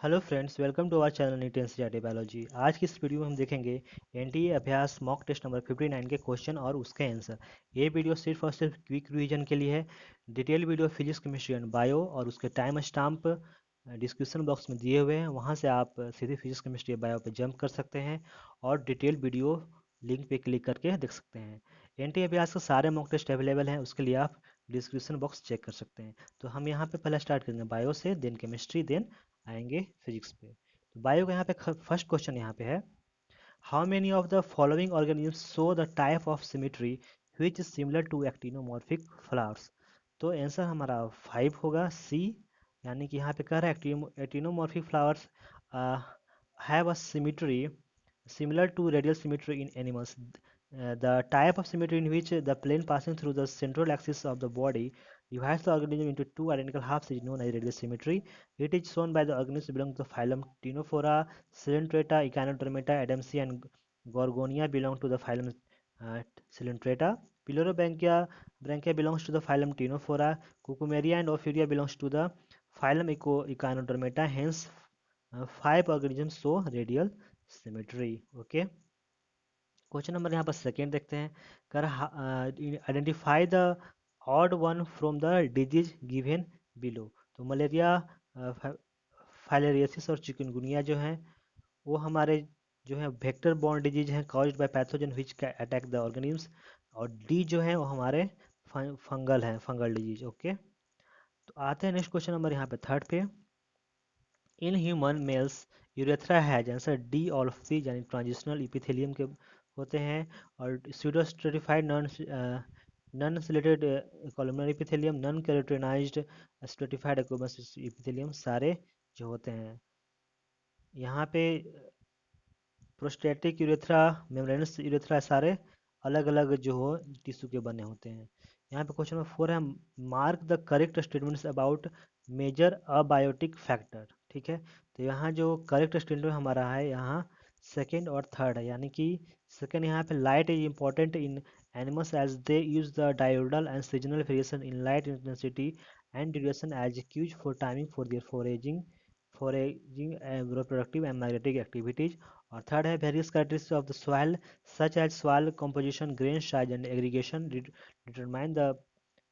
Hello friends, welcome to our channel NEET NCERT biology. आज की इस वीडियो में हम देखेंगे एनटीए अभ्यास मॉक टेस्ट नंबर 59 के क्वेश्चन और उसके आंसर। ये वीडियो सिर्फ और सिर्फ क्विक रिवीजन के लिए है। Detail video physics chemistry and bio और उसके टाइम स्टाम्प डिस्क्रिप्शन बॉक्स में दिए हुए हैं, वहाँ से आप सीधे फिजिक्स केमिस्ट्री बायो पे जंप कर सकते हैं और डिटेल वीडियो लिंक पे क्लिक करके देख सकते हैं। एनटीए अभ्यास के सारे मॉक टेस्ट अवेलेबल हैं, उसके लिए आप डिस्क्रिप्शन बॉक्स चेक कर सकते हैं। तो हम यहाँ पे पहले स्टार्ट करेंगे बायो से, देन केमिस्ट्री, देन आएंगे फिजिक्स पे। तो बायो का यहाँ पे फर्स्ट क्वेश्चन यहाँ पे है, how many of the following organism show the type of symmetry which is similar to actinomorphic flowers. तो आंसर हमारा 5 होगा, सी। यानी कि यहाँ पे कह रहा है actinomorphic flowers have a symmetry similar to radial symmetry in animals. The type of symmetry in which the plane passing through the central axis of the body divides the organism into two identical halves is known as radial symmetry. It is shown by the organisms belonging to the phylum Ctenophora, Coelenterata, Echinodermata, Adamsi, and Gorgonia belong to the phylum Coelenterata. Branchia belongs to the phylum Ctenophora. Cucumeria and Ophiuria belongs to the phylum Echinodermata. Hence, 5 organisms show radial symmetry. Okay, question number यहाँ पर second देखते हैं। कर identify the odd one from the disease given below. तो malaria, filariasis और chikungunya जो हैं वो हमारे जो है वेक्टर बॉर्न डिजीज हैं caused by pathogen which attack the organisms. और डी जो है वो हमारे फंगल हैं, फंगल डिजीज। ओके, तो आते हैं नेक्स्ट क्वेश्चन नंबर यहाँ पे थर्ड पे। In human males urethra has, answer D all of the, यानी ट्रांजिशनल इपिथेलियम के होते हैं। और pseudostratified non non ciliated columnar epithelium, non keratinized stratified squamous epithelium सारे जो होते हैं। यहाँ पे प्रोस्टेटिक यूरेथ्रा, मेम्ब्रेनस यूरेथ्रा सारे अलग अलग जो हो टिश्यू के बने होते हैं। यहाँ पे क्वेश्चन नंबर 4 है, mark the correct statements about major abiotic factor. ठीक है, तो यहाँ जो करेक्ट स्टेटमेंट हमारा है यहाँ सेकेंड और थर्ड है। यानी कि सेकेंड यहाँ पे light is important in animals as they use the diurnal and seasonal variation in light intensity and duration as cues for timing for their foraging reproductive and migratory activities. और third है, various characteristics of the soil such as soil composition, grain size and aggregation determine the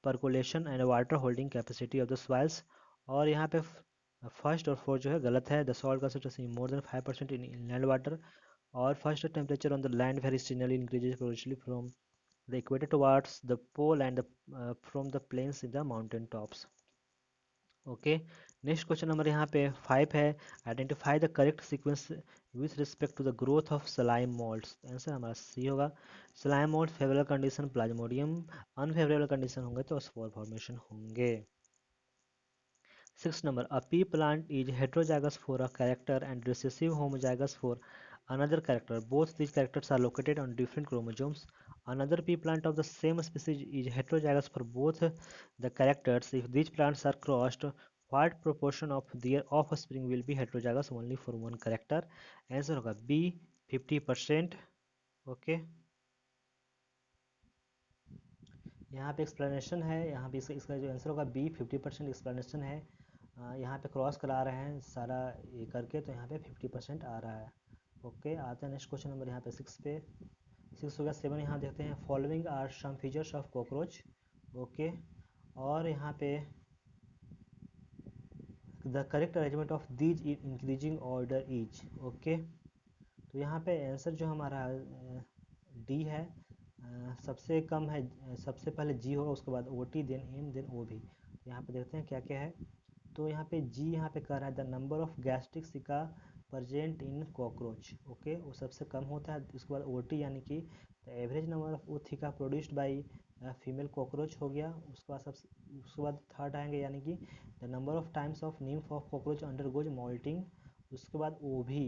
percolation and water holding capacity of the soils। और यहाँ पे first और fourth जो है गलत है। The salt concentration more than 5% in inland water. और first temperature on the land very seasonally increases progressively from the equator towards the pole and from the plains in the mountain tops. Okay, next question number यहाँ पे 5 है, identify the correct sequence with respect to the growth of slime moulds. Answer हमारा C होगा। Slime mould favourable condition plasmodium, unfavourable condition होंगे तो spore formation होंगे। 6 number, a pea plant is heterozygous for a character and recessive homozygous for another character. Both these characters are located on different chromosomes. Another pea plant of the same species is heterozygous for both the characters. If these plants are crossed, what proportion of their offspring will be heterozygous only for one character? Answer होगा B, 50%। Okay, यहाँ पे explanation है, यहाँ पे इसका जो answer होगा B, 50% explanation है। यहाँ पे क्रॉस करा रहे हैं सारा ये करके, तो यहाँ पे 50% आ रहा है। ओके, आते हैं नेक्स्ट क्वेश्चन नंबर यहाँ पे 6 पे। 6 हो गया। 7 यहाँ देखते हैं, following are some features of cockroach. Okay, और यहाँ पे the correct arrangement of these in increasing order is. Okay, तो यहाँ पे आंसर जो हमारा डी है। सबसे कम है, सबसे पहले जी होगा, उसके बाद O T, then M, then O B. तो यहाँ पे देखते हैं क्या क्या है। तो यहाँ पे जी यहाँ पे कह रहा है द नंबर ऑफ गैस्ट्रिक सिका प्रजेंट इन कॉकरोच। ओके, वो सबसे कम होता है। उसके बाद ओ टी यानी कि the average number of ootheca produced by female cockroach हो गया। उसके बाद थर्ड आएंगे, यानी कि the number of times of nymph of cockroach undergoes moulting. उसके बाद ओ भी,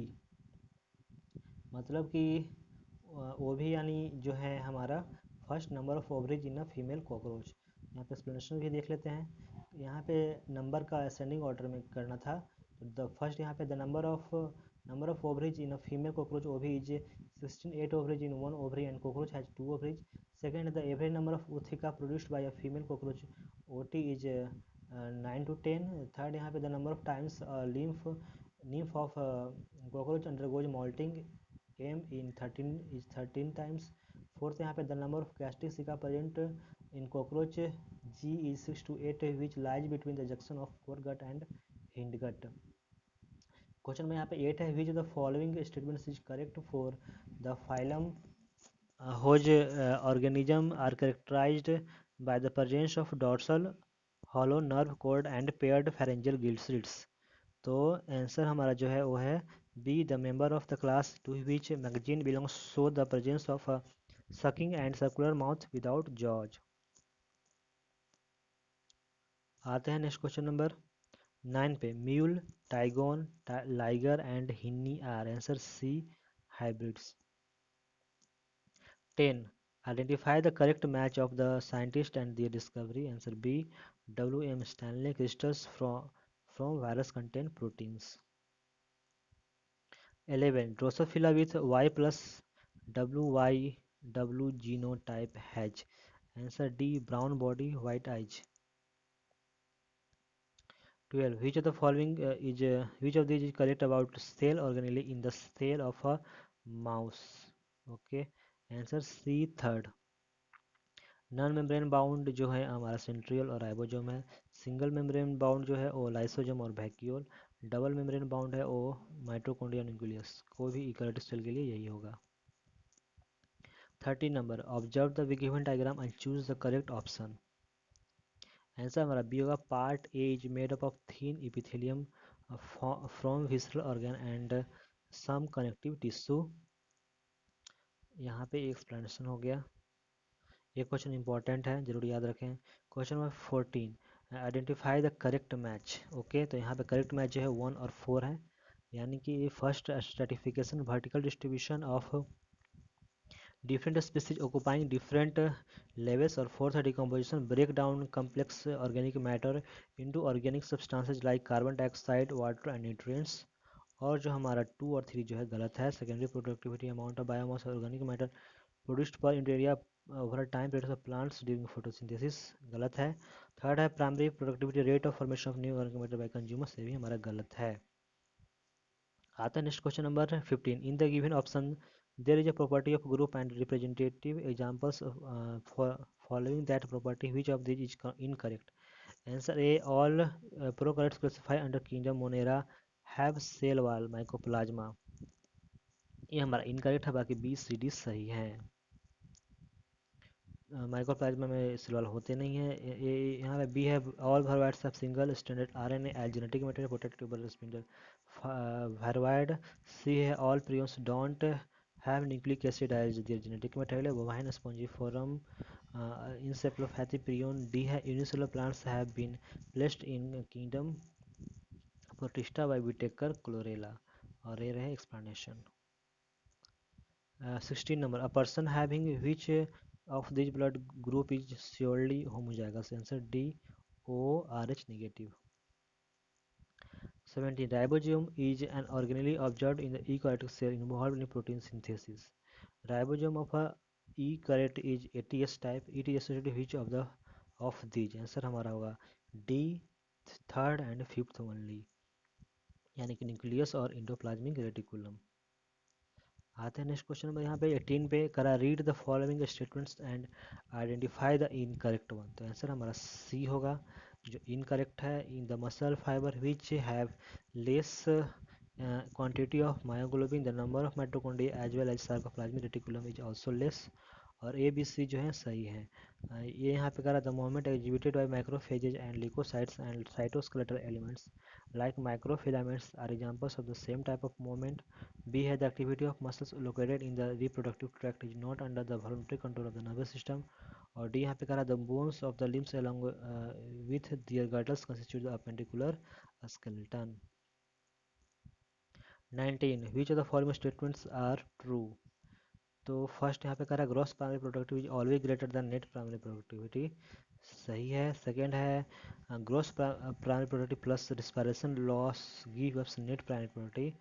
मतलब कि ओ भी यानी जो है हमारा first number of ovaries in a female cockroach. यहाँ पे एक्सप्लेनेशन भी देख लेते हैं। यहाँ पे नंबर का असेंडिंग ऑर्डर में करना था। तो द फर्स्ट यहाँ पे the number of ovaries in a female cockroach O B is 16, 8 ovaries in one ovary and cockroach has 2 ovaries. Second, the average number of ootheca produced by a female cockroach O T is 9 to 10। Third यहाँ पे the number of times lymph nymph of cockroach undergoes molting m in 13 is 13 times. Fourth यहाँ पे the number of gastric cilia present in cockroach g is 6 to 8 which lies between the junction of foregut and hindgut. Question में यहाँ पे 8 है which of the following statements is correct for the phylum whose organism are characterized by the presence of dorsal hollow nerve cord and paired pharyngeal gill slits. तो answer हमारा जो है वो है B the member of the class to which Myxine belongs show the presence of sucking and circular mouth without jaws. आते हैं next question number 9 पे. Mule, tigon, liger and hinny are answer C hybrids. 10. Identify the correct match of the scientist and their discovery. Answer B. W. M. Stanley crystals from virus contain proteins. 11. Drosophila with Y plus WYW genotype H. Answer D. Brown body, white eyes. 12. Which of the following which of these is correct about cell organelle in the cell of a mouse? Okay. Answer C. Third. Non membrane bound जो है हमारा centriole और ribosome है. Single membrane bound जो है वो lysosome और vacuole. Double membrane bound है वो माइटोकॉन्ड्रिया न्यूक्लियस. कोई भी यूकेरियोटिक सेल के लिए यही होगा. 13 number. Observe the given diagram and choose the correct option. Answer हमारा बी होगा. Part A is made up of thin epithelium from visceral organ and some connective tissue. यहाँ पे एक्सप्लेनेशन हो गया. ये क्वेश्चन इंपॉर्टेंट है, जरूर याद रखें. Question number 14. Identify the correct match. Okay, तो यहाँ पे करेक्ट मैच जो है 1 और 4 है. यानी कि first stratification vertical distribution of different species occupying different levels, और fourth decomposition break down complex organic matter into organic substances like carbon dioxide, water and nutrients. और जो हमारा 2 और 3 जो है गलत है. Secondary productivity amount of biomass organic matter produced per unit area over time period of plants during photosynthesis गलत है. थर्ड है primary productivity rate of formation of new organic matter by consumers, ये भी हमारा गलत है. आता है next question number 15. In the given option there is a property of group and representative examples following that property which of this is incorrect. Answer A. All prokaryotes classify under kingdom Monera have cell wall Mycoplasma. ये हमारा incorrect है, बाकी B C D सही है. Mycoplasma में cell wall होते नहीं है. ये यहाँ पे बी है. All viroids have single standard RNA as genetic material protective ball spindle viroid. C है. All prions don't have nucleic acid as their genetic material bovine spongiform encephalopathy prion. D है. Unicellular plants have been placed in kingdom Protista by Whittaker Chlorella. और ये रहे explanation. 16 number. A person having which of this blood group is surely homozygous. Answer D. O Rh negative. 17. Ribosome is an organelle observed in the eukaryotic cell involved in protein synthesis. Ribosome of a eukaryote is ATS type. It is associated with which of these? Answer हमारा होगा D. Third and fifth only, यानी कि nucleus और endoplasmic reticulum. आते हैं next question number यहाँ पे 18 पे. करा read the following statements and identify the incorrect one. तो आंसर हमारा सी होगा. जो इनकरेक्ट है, in the muscle fibre which have less quantity of myoglobin the number of mitochondria as well as sarcoplasmic reticulum is also less. और A B C जो है सही है. ये यहाँ पे करा the moment exhibited by microphages and leucocytes and cytoskeletal elements like microfilaments are examples of the same type of movement. B है. The activity of muscles located in the reproductive tract is not under the voluntary control of the nervous system. और D यहाँ पे करा the bones of the limbs along with their girdles constitute the appendicular skeleton. 19. Which of the following statements are true? तो first यहाँ पे करा gross primary productivity always greater than net primary productivity, सही है. Second है gross primary productivity plus respiration loss give us net primary productivity,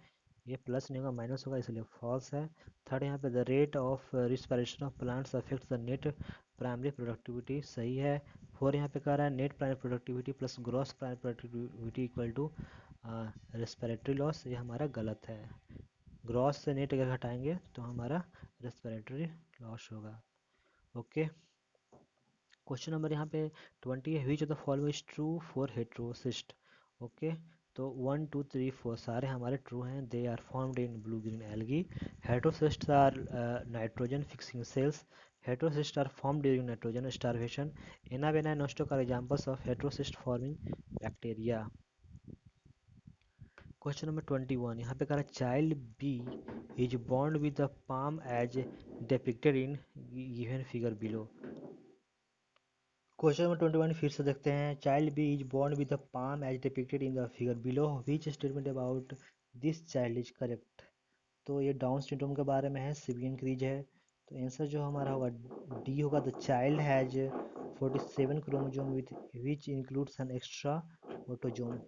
ये plus नहीं होगा माइनस होगा, इसलिए फॉल्स है. थर्ड यहाँ पे the rate of respiration of plants affects the net primary productivity, सही है. फोर यहाँ पे कह रहा है net primary productivity plus gross primary productivity equal to respiratory loss, ये हमारा गलत है। ग्रॉस से नेट अगर हटाएंगे तो हमारा रेस्पिरेटरी लॉस होगा। ओके, क्वेश्चन नंबर यहाँ पे 20 है, which of the following is true for heterocyst. Okay, तो 1 2 3 4 सारे हमारे ट्रू हैं। They are formed in blue green algae. Heterocyst are nitrogen fixing cells. Heterocyst are formed during nitrogen starvation. Anabaena Nostoc are examples of heterocyst forming bacteria. Question number 21 यहाँ पे कह रहा है child B is bond with the palm as depicted in given figure below. Question number 21 फिर से देखते हैं। Child B is born with the palm as depicted in the figure below, which statement about this child is correct. तो ये down syndrome के बारे में है, सिवियन क्रीज है। तो आंसर जो हमारा होगा डी होगा। The child has 47 chromosome with which includes an extra autosome.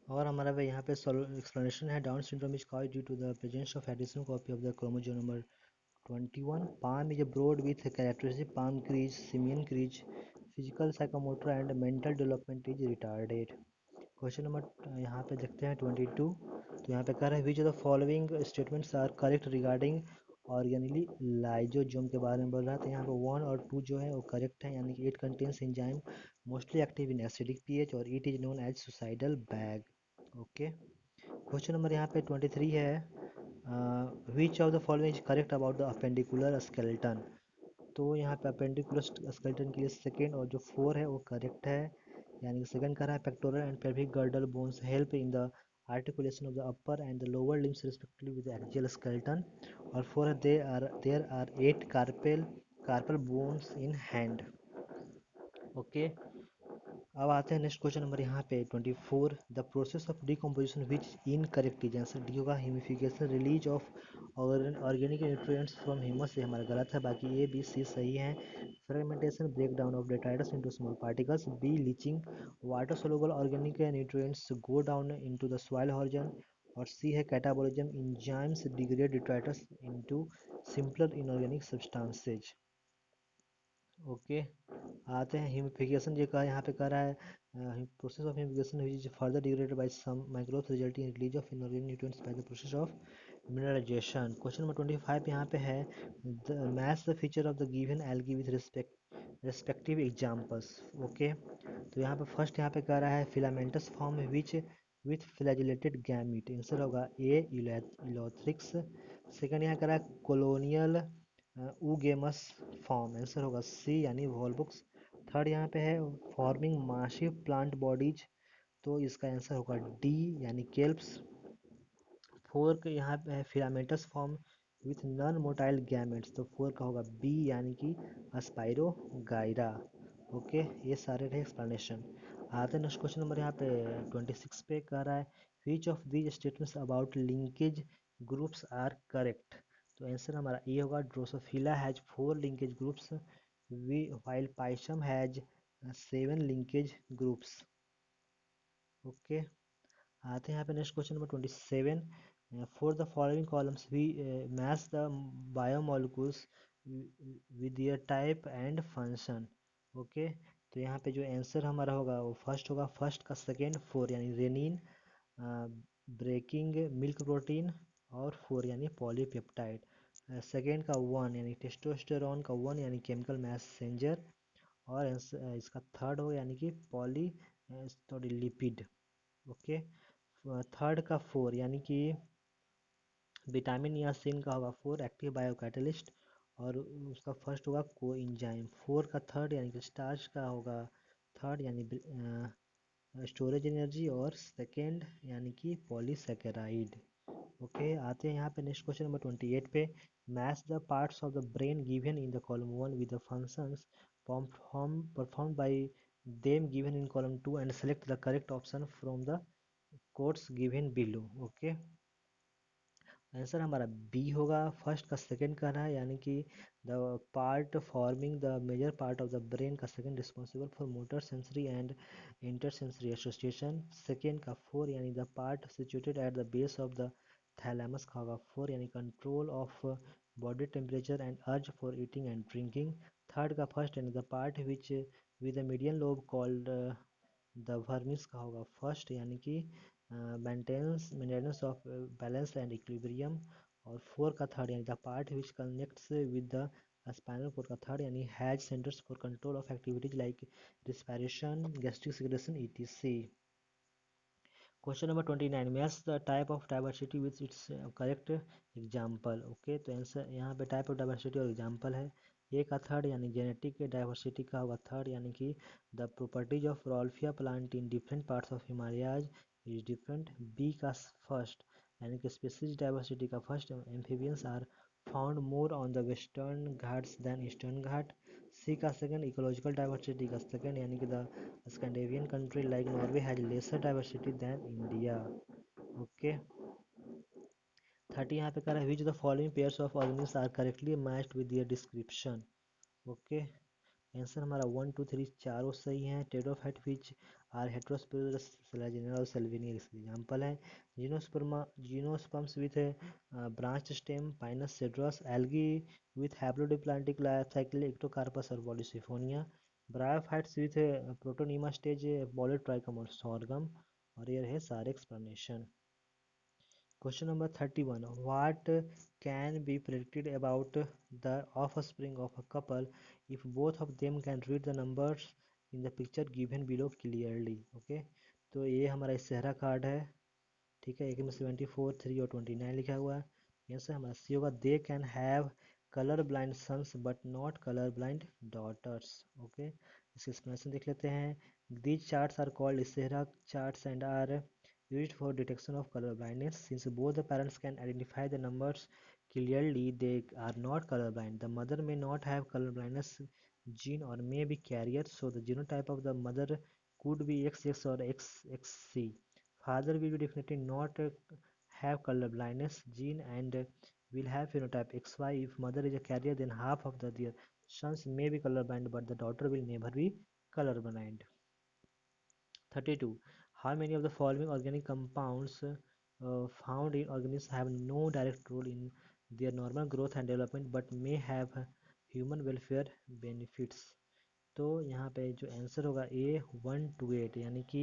और हमारा भाई यहाँ पे एक्सप्लेनेशन है। Down syndrome is caused due to the presence of additional copy of the chromosome number 21. Palm is broad with characteristic palm crease, simian crease. Physical, psychomotor and mental development is retarded. Question number यहाँ पे देखते हैं 22। तो यहाँ पे कह रहा है which of the following statements are correct regarding organelle lysosome के बारे में बोल रहा है। तो यहाँ पे 1 और 2 जो है वो करेक्ट है, यानी कि it contains enzyme mostly active in acidic pH और it is known as suicidal bag. Okay, question number यहाँ पे 23 है। Which of the following is correct about the appendicular skeleton. तो यहाँ पे अपेंडिकुलर स्केलेटन के लिए सेकेंड और जो 4 है वो करेक्ट है, यानी कि सेकंड कर रहा है pectoral and pelvic girdle bones help in the articulation of the upper and the lower limbs respectively with axial skeleton. और 4 है there are 8 carpal bones in hand. Okay, अब आते हैं नेक्स्ट क्वेश्चन नंबर यहाँ पे 24। The process of decomposition which incorrect is answer D होगा। Humification, release of organic nutrients from humus, ये हमारा गलत है, बाकी ए बी सी सही है। Fragmentation, break down of detritus into small particles, B leaching, water soluble organic nutrients go down into the soil horizon. और C है catabolism, enzymes degrade detritus into simpler inorganic substances. Okay, आते हैं humification जो कहा यहाँ पे कह रहा है process of humification which is further degraded by some microbes resulting in release of inorganic nutrients by the process of mineralisation. Question number 25 यहाँ पे है the match the feature of the given algae with respective examples. Okay, तो यहाँ पे first यहाँ पे कह रहा है filamentous form which with flagellated gamete, answer होगा ए इलोथ्रिक्स। सेकंड यहाँ कह रहा है कोलोनियल ऊगेमस फॉर्म, आंसर होगा सी यानी वॉलबुक्स। थर्ड यहाँ पे है फॉर्मिंग मासिव प्लांट बॉडीज, तो इसका आंसर होगा डी यानी केल्प्स। फोर्थ यहाँ पे है filamentous form with non motile gametes, तो फोर का होगा बी यानी कि स्पाइरोगाइरा। ओके, ये सारे रहे एक्सप्लेनेशन। आते हैं नेक्स्ट क्वेश्चन नंबर यहाँ पे 26 पे कह रहा है which of these statements about linkage groups are correct. तो आंसर हमारा ए होगा। Drosophila has 4 linkage groups while pisum has 7 linkage groups. Okay, आते हैं यहाँ पे next question number 27। For the following columns we match the biomolecules with their type and function. Okay, तो यहाँ पे जो आंसर हमारा होगा वो फर्स्ट होगा। फर्स्ट का सेकेंड 4 यानी रेनिन ब्रेकिंग मिल्क प्रोटीन, और 4 यानी पॉलीपेप्टाइड। सेकेंड का 1 यानी टेस्टोस्टेरोन का 1 यानी केमिकल मैसेंजर। और इसका थर्ड हो यानी कि poly sorry lipid. Okay, third का 4 यानी कि विटामिन या सिन का होगा 4 एक्टिव बायोकैटलिस्ट। और उसका फर्स्ट होगा को इंजाइम। 4 का थर्ड यानी कि स्टार्च का होगा थर्ड यानी स्टोरेज एनर्जी। और सेकेंड यानी कि पॉलीसेकेराइड। ओके, आते हैं यहाँ पे नेक्स्ट क्वेश्चन नंबर 28 पे। Match the parts of the brain given in the column 1 with the functions perform by them given in column 2 and select the correct option from the codes given below. Okay, answer हमारा B होगा। First का second कर रहा है, यानी कि the part forming the major part of the brain का second responsible for motor sensory and intersensory association. Second का 4 यानी the part situated at the base of the thalamus का होगा 4 यानी control of body temperature and urge for eating and drinking. Third का first यानी the part which with the median lobe called the vermis का होगा first, यानी कि maintenance of balance and equilibrium. और 4 का थर्ड, यानी the part which connects with the spinal cord का थर्ड, यानी has centres for control of activities like respiration, gastric secretion, etc. Question number 29, match the type of diversity with its correct example. Okay, तो answer यहाँ पे type of diversity और example है। ए का third, यानी genetic diversity का होगा third, यानी कि the properties of Rauwolfia plant in different parts of Himalayas is different. B का फर्स्ट, यानी कि स्पीसीज डाइवर्सिटी का first, amphibians are found more on the Western Ghats than Eastern Ghat. C का सेकंड, इकोलॉजिकल डाइवर्सिटी का सेकंड, यानी कि the Scandinavian country like Norway has lesser diversity than India. Okay. 30 यहाँ पे कह रहा है which the following pairs of organisms are correctly matched with their description. Okay. Answer हमारा 1 2 3 चारों सही हैं। टेरोफाइट विच आर हेट्रोस्पोरस सेलेजिनल और सेल्विनियर इसके एग्जाम्पल है। Gymnosperm gymnosperms with branched stem Pinus Cedrus. Algae with haplodiplontic life cycle Ectocarpus और Polysiphonia. Bryophytes with protonema stage Polytrichum और sorghum. और ये रहे सारे explanation. Question number 31. What can be predicted about the offspring of a couple if both of them can read the numbers in the picture given below clearly? Okay, तो ये हमारा सेहरा card है, ठीक है। एक में 74, 3 और 29 लिखा हुआ है। यहाँ से हमारा सी होगा they can have colour blind sons but not colour blind daughters. Okay, इसके एक्सप्लेनेशन देख लेते हैं। These charts are called Ishihara charts and are used for detection of color blindness. Since both the parents can identify the numbers clearly, they are not colorblind. The mother may not have color blindness gene or may be carrier, so the genotype of the mother could be XX or XXC. Father will be definitely not have color blindness gene and will have phenotype XY. If mother is a carrier, then half of their sons may be colorblind, but the daughter will never be colorblind. 32. How many of the following organic compounds found in organisms have no direct role in their normal growth and development but may have human welfare benefits? तो यहाँ पे जो answer होगा ए 1 to 8, यानी कि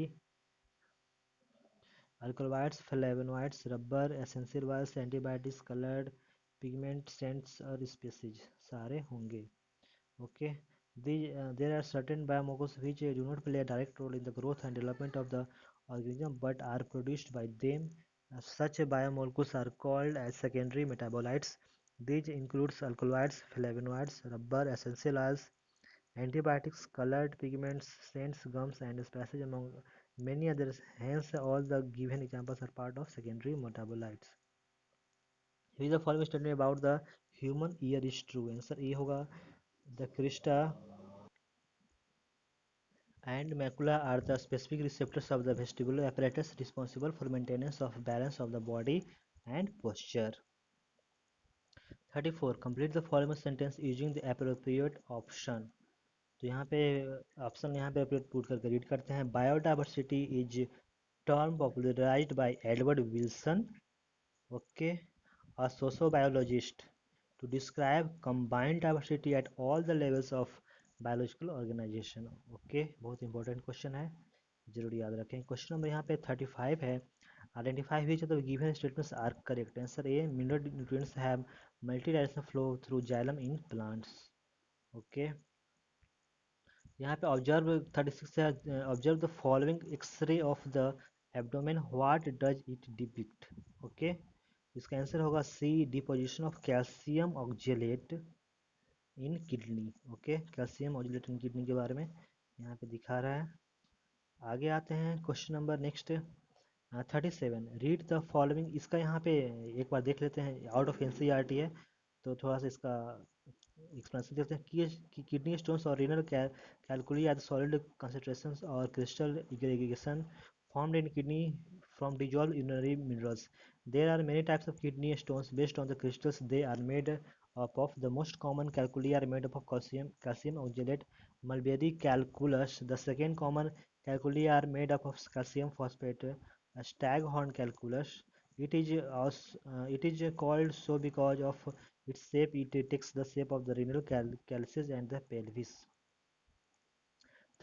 alkaloids, flavonoids, rubber, essential oils, antibiotics, coloured pigment, scents और species सारे होंगे। Okay, there are certain biomolecules which do not play a direct role in the growth and development of the organism but are produced by them. Such biomolecules are called as secondary metabolites. These includes alkaloids, flavonoids, rubber, essential oils, antibiotics, colored pigments, scents, gums, and spices, among many others. Hence, all the given examples are part of secondary metabolites. Here is the following statement about the human ear is true. Answer A होगा the crista and macula are the specific receptors of the vestibular apparatus responsible for maintenance of balance of the body and posture. 34. Complete the following sentence using the appropriate option. तो यहाँ पे option यहाँ पे appropriate put करके read करते हैं। Biodiversity is term popularised bye Edward Wilson, okay, a sociobiologist, to describe combined diversity at all the levels of biological organization. Okay, बहुत important question है, जरूर याद रखें। क्वेश्चन नंबर यहाँ पे 35 है। Identify which of the given statements are correct. Answer A mineral nutrients have multi directional flow through xylem in plants. Okay, यहाँ पे ऑब्जर्व 36 है। Observe the following x-ray of the abdomen, what does it depict. Okay, इसका answer होगा C deposition of calcium oxalate in kidney. Okay, calcium oxalate in kidney के बारे में यहाँ पे दिखा रहा है। आगे आते हैं question number next 37। Read the following. इसका यहाँ पे एक बार देख लेते हैं, आउट ऑफ एनसीईआरटी है तो थोड़ा सा इसका एक्सप्लेनेशन देते हैं कि किडनी स्टोन्स और renal calculi are solid concentrations और crystal aggregation formed in kidney from dissolved urinary minerals. There are many types of kidney stones based on the crystals they are made up of. The most common calculi are made up of calcium oxalate, mulberry calculus. The second common calculi are made up of calcium phosphate, staghorn calculus. It is called so because of its shape. It takes the shape of the renal calyces and the pelvis.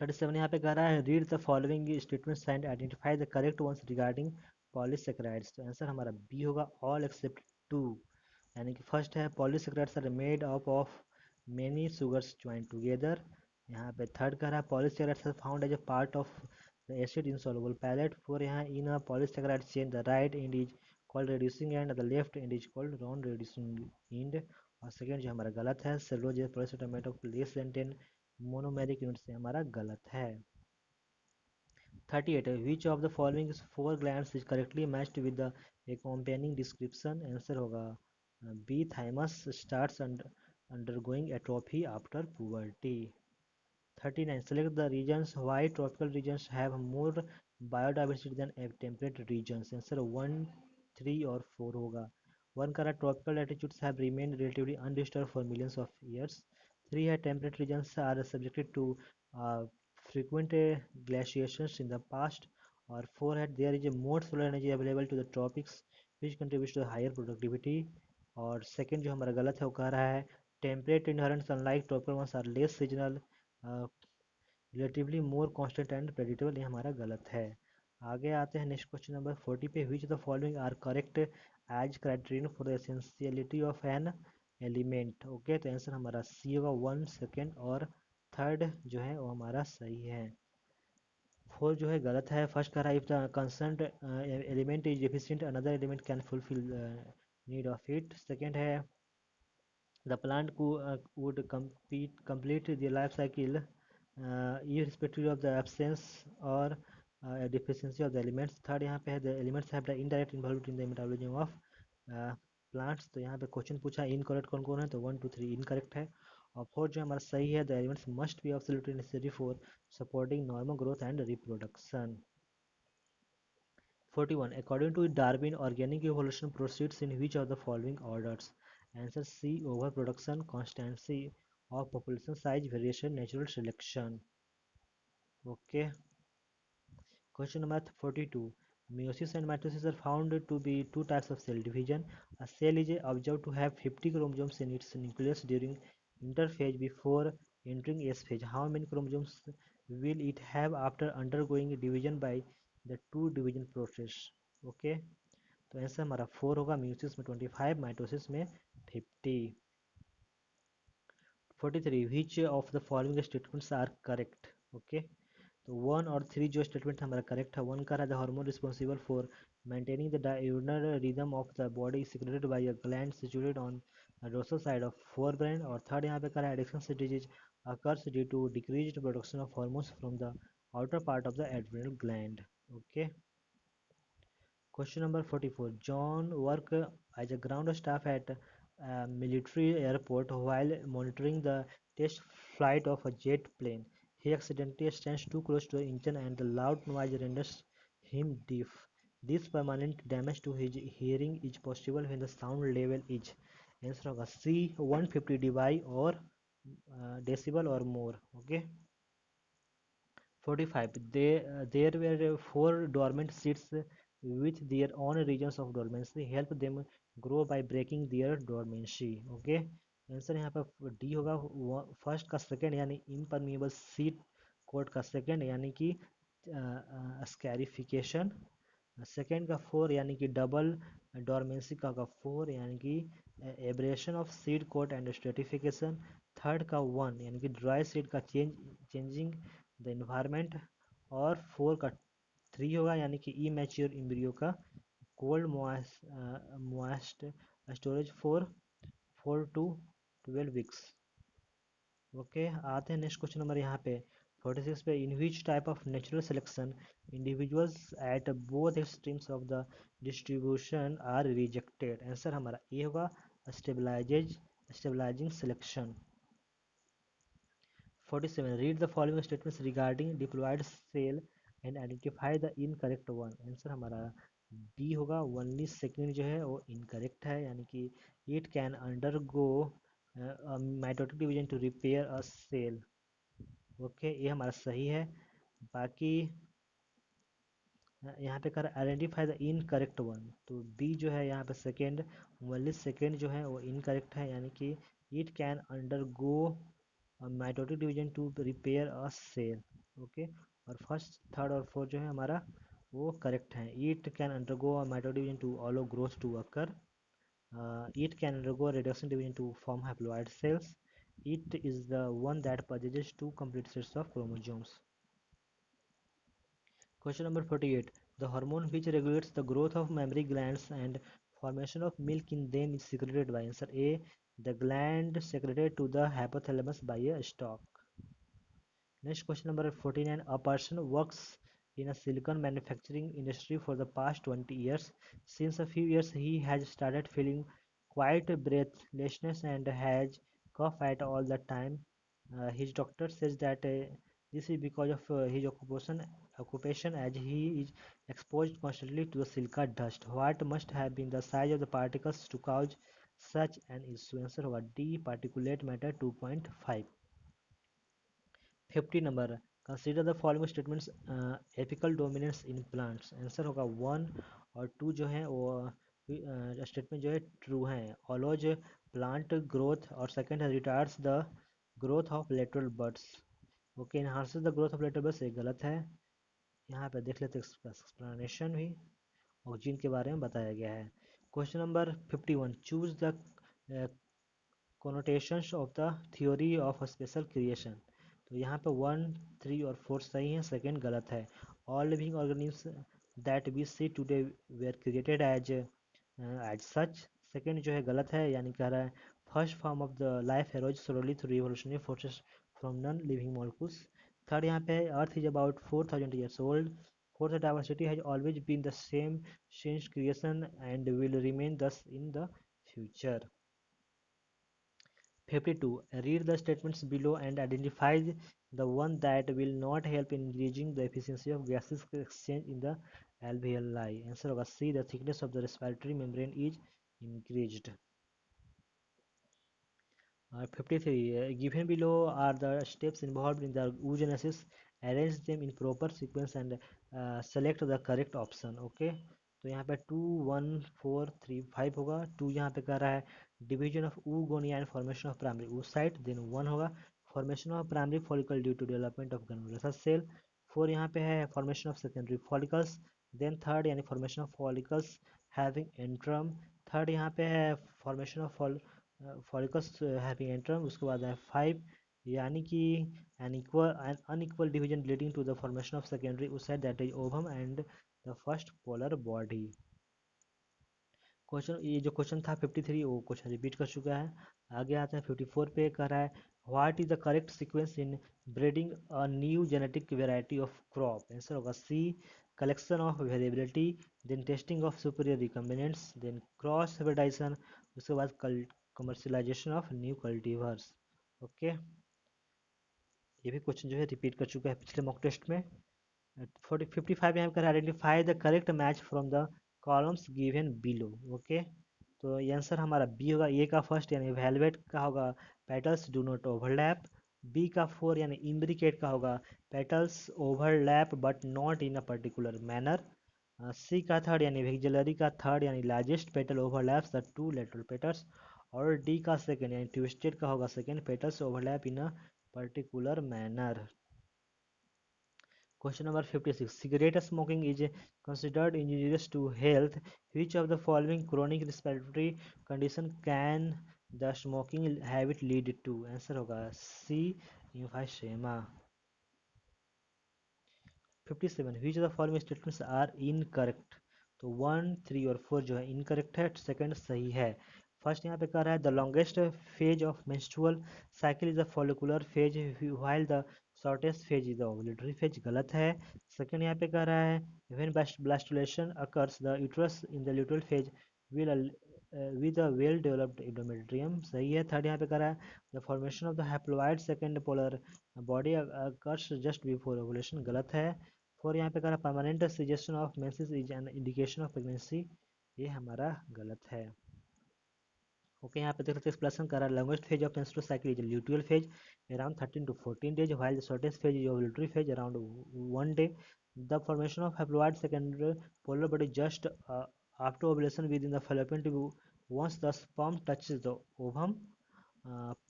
37 यहाँ पे कह रहा है read the following statements and identify the correct ones regarding polysaccharides. तो answer हमारा B होगा all except two, यानी कि फर्स्ट है polysaccharides are made up of many sugars join together. यहाँ पे थर्ड कह रहा है polysaccharides are found as a part of the acid insoluble pellet। Four यहाँ in a polysaccharide chain the right end is called reducing end, the left end is called non reducing end। और second जो हमारा गलत है cellulose पॉलीसेटामेट of less than 10 monomeric unit से हमारा गलत है। 38 which of the following four glands is correctly matched with the accompanying description. Answer होगा B thymus starts undergoing atrophy after puberty। 39 select the regions why tropical regions have more biodiversity than temperate regions। Answer 1, 3 और 4 होगा। 1 का tropical latitudes have remained relatively undisturbed for millions of years। 3 है temperate regions are subjected to uh, frequent glaciations in the past। और 4 है there is a more solar energy available to the tropics which contributes to higher productivity। और second जो हमारा गलत है वो कह रहा है temperate inherent unlike tropical ones are less seasonal, relatively more constant and predictable. ये हमारा गलत है। आगे आते हैं नेक्स्ट क्वेश्चन नंबर 40 पे which the following are correct as criterion for the essentiality of an element. Okay, तो आंसर हमारा सी होगा 1, सेकेंड और थर्ड जो है वो हमारा सही है। 4 जो है गलत है। फर्स्ट कह रहा है if the concerned element is deficient another element can fulfil need of it. Second है the plant would complete the life cycle irrespective of the absence or deficiency of the elements। Third यहाँ पे है the elements have the indirect involved in the metabolism of plants। तो यहाँ पे question पूछा incorrect कौन कौन है, तो 1, 2, 3 इनकरेक्ट है। और फोर्थ जो हमारा सही है the elements must be absolutely necessary for supporting normal growth and reproduction। 41 according to Darwin organic evolution proceeds in which of the following orders। Answer C overproduction, constancy of population size, variation, natural selection। Okay, question number 42 meiosis and mitosis are found to be two types of cell division। A cell is observed to have 50 chromosomes in its nucleus during interphase before entering S phase। How many chromosomes will it have after undergoing division by the two division process। Okay, तो answer हमारा 4 होगा। Meiosis में 25, mitosis में 50। 43 which of the following statements are correct. Okay, तो 1 और 3 जो statement हमारा correct है। 1 का रहा the hormone responsible for maintaining the diurnal rhythm of the body is secreted by a gland situated on the dorsal side of forebrain। और third यहाँ पे करा है addiction disease occurs due to decreased production of hormones from the outer part of the adrenal gland। Okay, question number 44 John worked as a ground staff at a military airport while monitoring the test flight of a jet plane। He accidentally stands too close to the engine and the loud noise renders him deaf। This permanent damage to his hearing is possible when the sound level is answer होगा C 150 dB और decibel or more। okay, 45 there were four dormant seeds with their own regions of dormancy help them grow by breaking their dormancy। Okay, answer यहाँ पर D होगा। First का second यानी impermeable seed coat का second यानी कि स्कैरिफिकेशन। Second का 4 यानी कि डबल डोरमेंसी का 4 यानी कि abrasion of seed coat and stratification. Third का 1 यानी कि ड्राई सीड का चेंजिंग द इन्वायरमेंट। और 4 का 3 होगा यानी कि ई मैच्योर इम्ब्रियो का cold moist storage for 4 to 12 weeks। Okay, आते हैं नेक्स्ट क्वेश्चन नंबर यहाँ पे 46 पे in which type of natural selection individuals at both extremes of the distribution are rejected. Answer हमारा ए होगा stabilising selection. 47 read the following statements regarding diploid cell and identify the incorrect one. Answer हमारा B होगा। Only second जो है वो incorrect है, यानी कि it can undergo mitotic division to repair a cell. Okay, ये हमारा सही है। बाकी यहाँ पे कर आइडेंटिफाई द इनकरेक्ट वन, तो बी जो है यहाँ पे सेकेंड ओनली सेकेंड जो है वो इनकरेक्ट है, यानी कि it can undergo mitotic division to repair a cell. Okay, और फर्स्ट थर्ड और फोर्थ जो है हमारा वो करेक्ट है। It can undergo mitotic division to allow growth to occur. It can undergo reduction division to form haploid cells. It is the one that possesses two complete sets of chromosomes. Question number 48. The hormone which regulates the growth of mammary glands and formation of milk in them is secreted by answer A. The gland secreted to the hypothalamus by a stalk. Next question number 49. A person works in a silicon manufacturing industry for the past 20 years. Since a few years, he has started feeling quite breathlessness and has cough at all the time. His doctor says that this is because of his occupation as he is exposed constantly to the silica dust. What must have been the size of the particles to cause such an issue? Answer होगा D. Particulate matter 2.5. 50 number, consider the following statements apical dominance in plants. Answer होगा 1 और 2 जो है वो statement जो है true हैं। Allows plant growth, और सेकंड है retards the growth of lateral buds. Okay, enhances the growth of lateral buds, ये गलत है। यहाँ पे देख लेते एक्सप्लेनेशन भी ऑक्सीजन के बारे में बताया गया है। Question number 51, choose the connotations of the theory of special creation। तो यहाँ पे 1, 3 और 4 सही है, सेकंड गलत है। All living organisms that we see today were created as such, second जो है गलत है, यानी कह रहा है first form of the life arose slowly through revolutionary forces from non living molecules. Third यहाँ पे earth is about 4000 years old। Fourth, diversity has always been the same since creation and will remain thus in the future. 52. Read the statements below and identify the one that will not help in increasing the efficiency of gases exchange in the alveoli. Answer होगा C. The thickness of the respiratory membrane is increased. 53. Given below are the steps involved in the oogenesis. Arrange them in proper sequence and select the correct option. Okay. तो यहाँ पे 2, 1, 4, 3, 5 होगा। 2 यहाँ पे कह रहा है division of oogonia and formation of primary oocyte, then 1 होगा formation of primary follicle due to development of granulosa cell. 4 यहाँ पे है formation of secondary follicles, then third यानी formation of follicles having antrum. Third यहाँ पे है formation of follicles having antrum. उसके बाद है 5 यानी कि an unequal division leading to the formation of secondary oocyte that is ovum and the first polar body। Question, ये जो क्वेश्चन था 53 वो क्वेश्चन रिपीट कर चुका है। आगे आता है 54 पे, कह रहा है what is the correct sequence in breeding a new genetic variety of crop. Answer होगा C. Collection of variability, then testing of superior recombinants, then cross hybridisation, उसके बाद commercialisation of new cultivars. Okay, ये भी question जो है repeat कर चुका है पिछले मॉक टेस्ट में। 55 यहाँ पर identify the correct match from the columns given below. Okay, तो ये आंसर हमारा बी होगा। ए का फर्स्ट यानी वेलवेट का होगा petals do not overlap. B का 4 यानी इम्ब्रिकेट का होगा petals overlap but not in a particular manner. C का थर्ड यानी विक्जिलरी का थर्ड यानी largest petal overlaps the two lateral petals. और डी का सेकंड यानी ट्विस्टेड का होगा second petals overlap in a particular manner. Question number 56. Cigarette smoking is considered injurious to health. Which of the following chronic respiratory condition can the smoking habit lead to? Answer होगा C. Emphysema। 57. Which of the following statements are incorrect? तो 1, 3 और 4 जो है incorrect है, second सही है। First यहाँ पे कह रहा है the longest phase of menstrual cycle is the follicular phase while the shortest phase is the ovulatory phase, गलत है। सेकंड यहाँ पे कह रहा है when blastulation occurs the uterus in the luteal phase will with a well developed endometrium, सही है। Third यहाँ पे कह रहा है the formation of the haploid second polar body occurs just before ovulation, गलत है। फोर यहाँ पे कह रहा है permanent suggestion of menses is an indication of pregnancy, ये हमारा गलत है। ओके, यहाँ पे देख सकते हैं एक्सप्लेनेशन कर रहा है longest phase of menstrual cycle is luteal phase around 13 to 14 days while the shortest phase is ovulatory phase around 1 day। The formation of haploid secondary polar body just after ovulation within the fallopian tube once the sperm touches the ovum।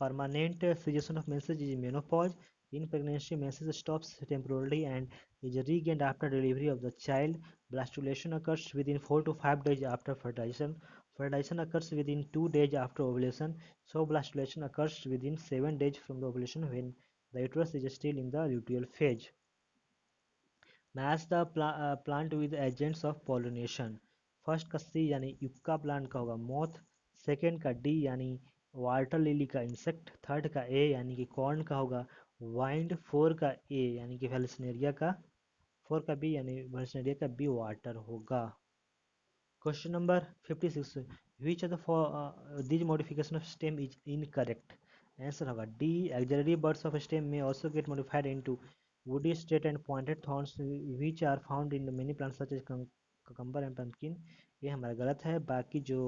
Permanent cessation of menses is menopause। In pregnancy, menses stops temporarily and is regained after delivery of the child. Blastulation occurs within 4 to 5 days after fertilization. Fertilization occurs within 2 days after ovulation. So blastulation occurs within 7 days from the ovulation when the uterus is still in the luteal phase. Match the plant with agents of pollination. First का सी यानी yucca plant का होगा moth, second का D यानी water lily का insect, third का ए यानी कि कॉर्न का होगा वाइंड, फोर का ए यानी कि वेलसनेरिया का, फोर का बी यानी वेलसनेरिया का बी वाटर होगा। Question number 56. Which of these modification of stem is incorrect? Answer होगा D. Auxiliary buds of stem may also get modified into woody, straight and pointed thorns which are found in many plants such as cucumber and pumpkin. ये हमारा गलत है। बाकी जो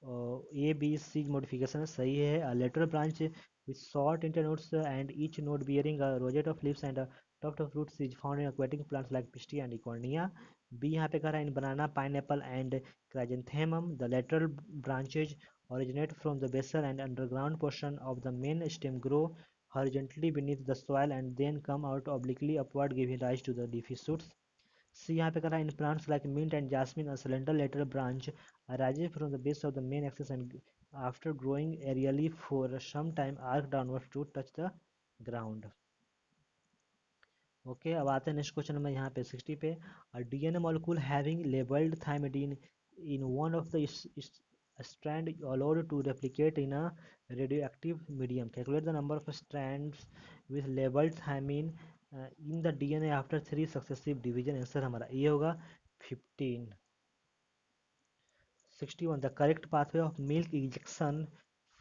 A, B, C modification है सही है। A lateral branch with short internodes and each node bearing a rosette of leaves and a tuft of roots is found in aquatic plants like Pistia and Ecornia. B यहाँ पे कह रहा है in banana, pineapple and chrysanthemum. The lateral branches originate from the basal and underground portion of the main stem, grow horizontally beneath the soil and then come out obliquely upward, giving rise to the leafy shoots. C यहाँ पे कह रहा है in plants like mint and jasmine, a slender lateral branch arises from the base of the main axis and after growing aerially for some time arc downwards to touch the ground. Okay अब आते हैं next question में यहाँ पे 60 पे। DNA molecule having labelled thymidine in one of the strand allowed to replicate in a radioactive medium. Calculate the number of strands with labeled thymine in the DNA after 3 successive division. Answer हमारा ये होगा 15. 61. The correct pathway of milk ejection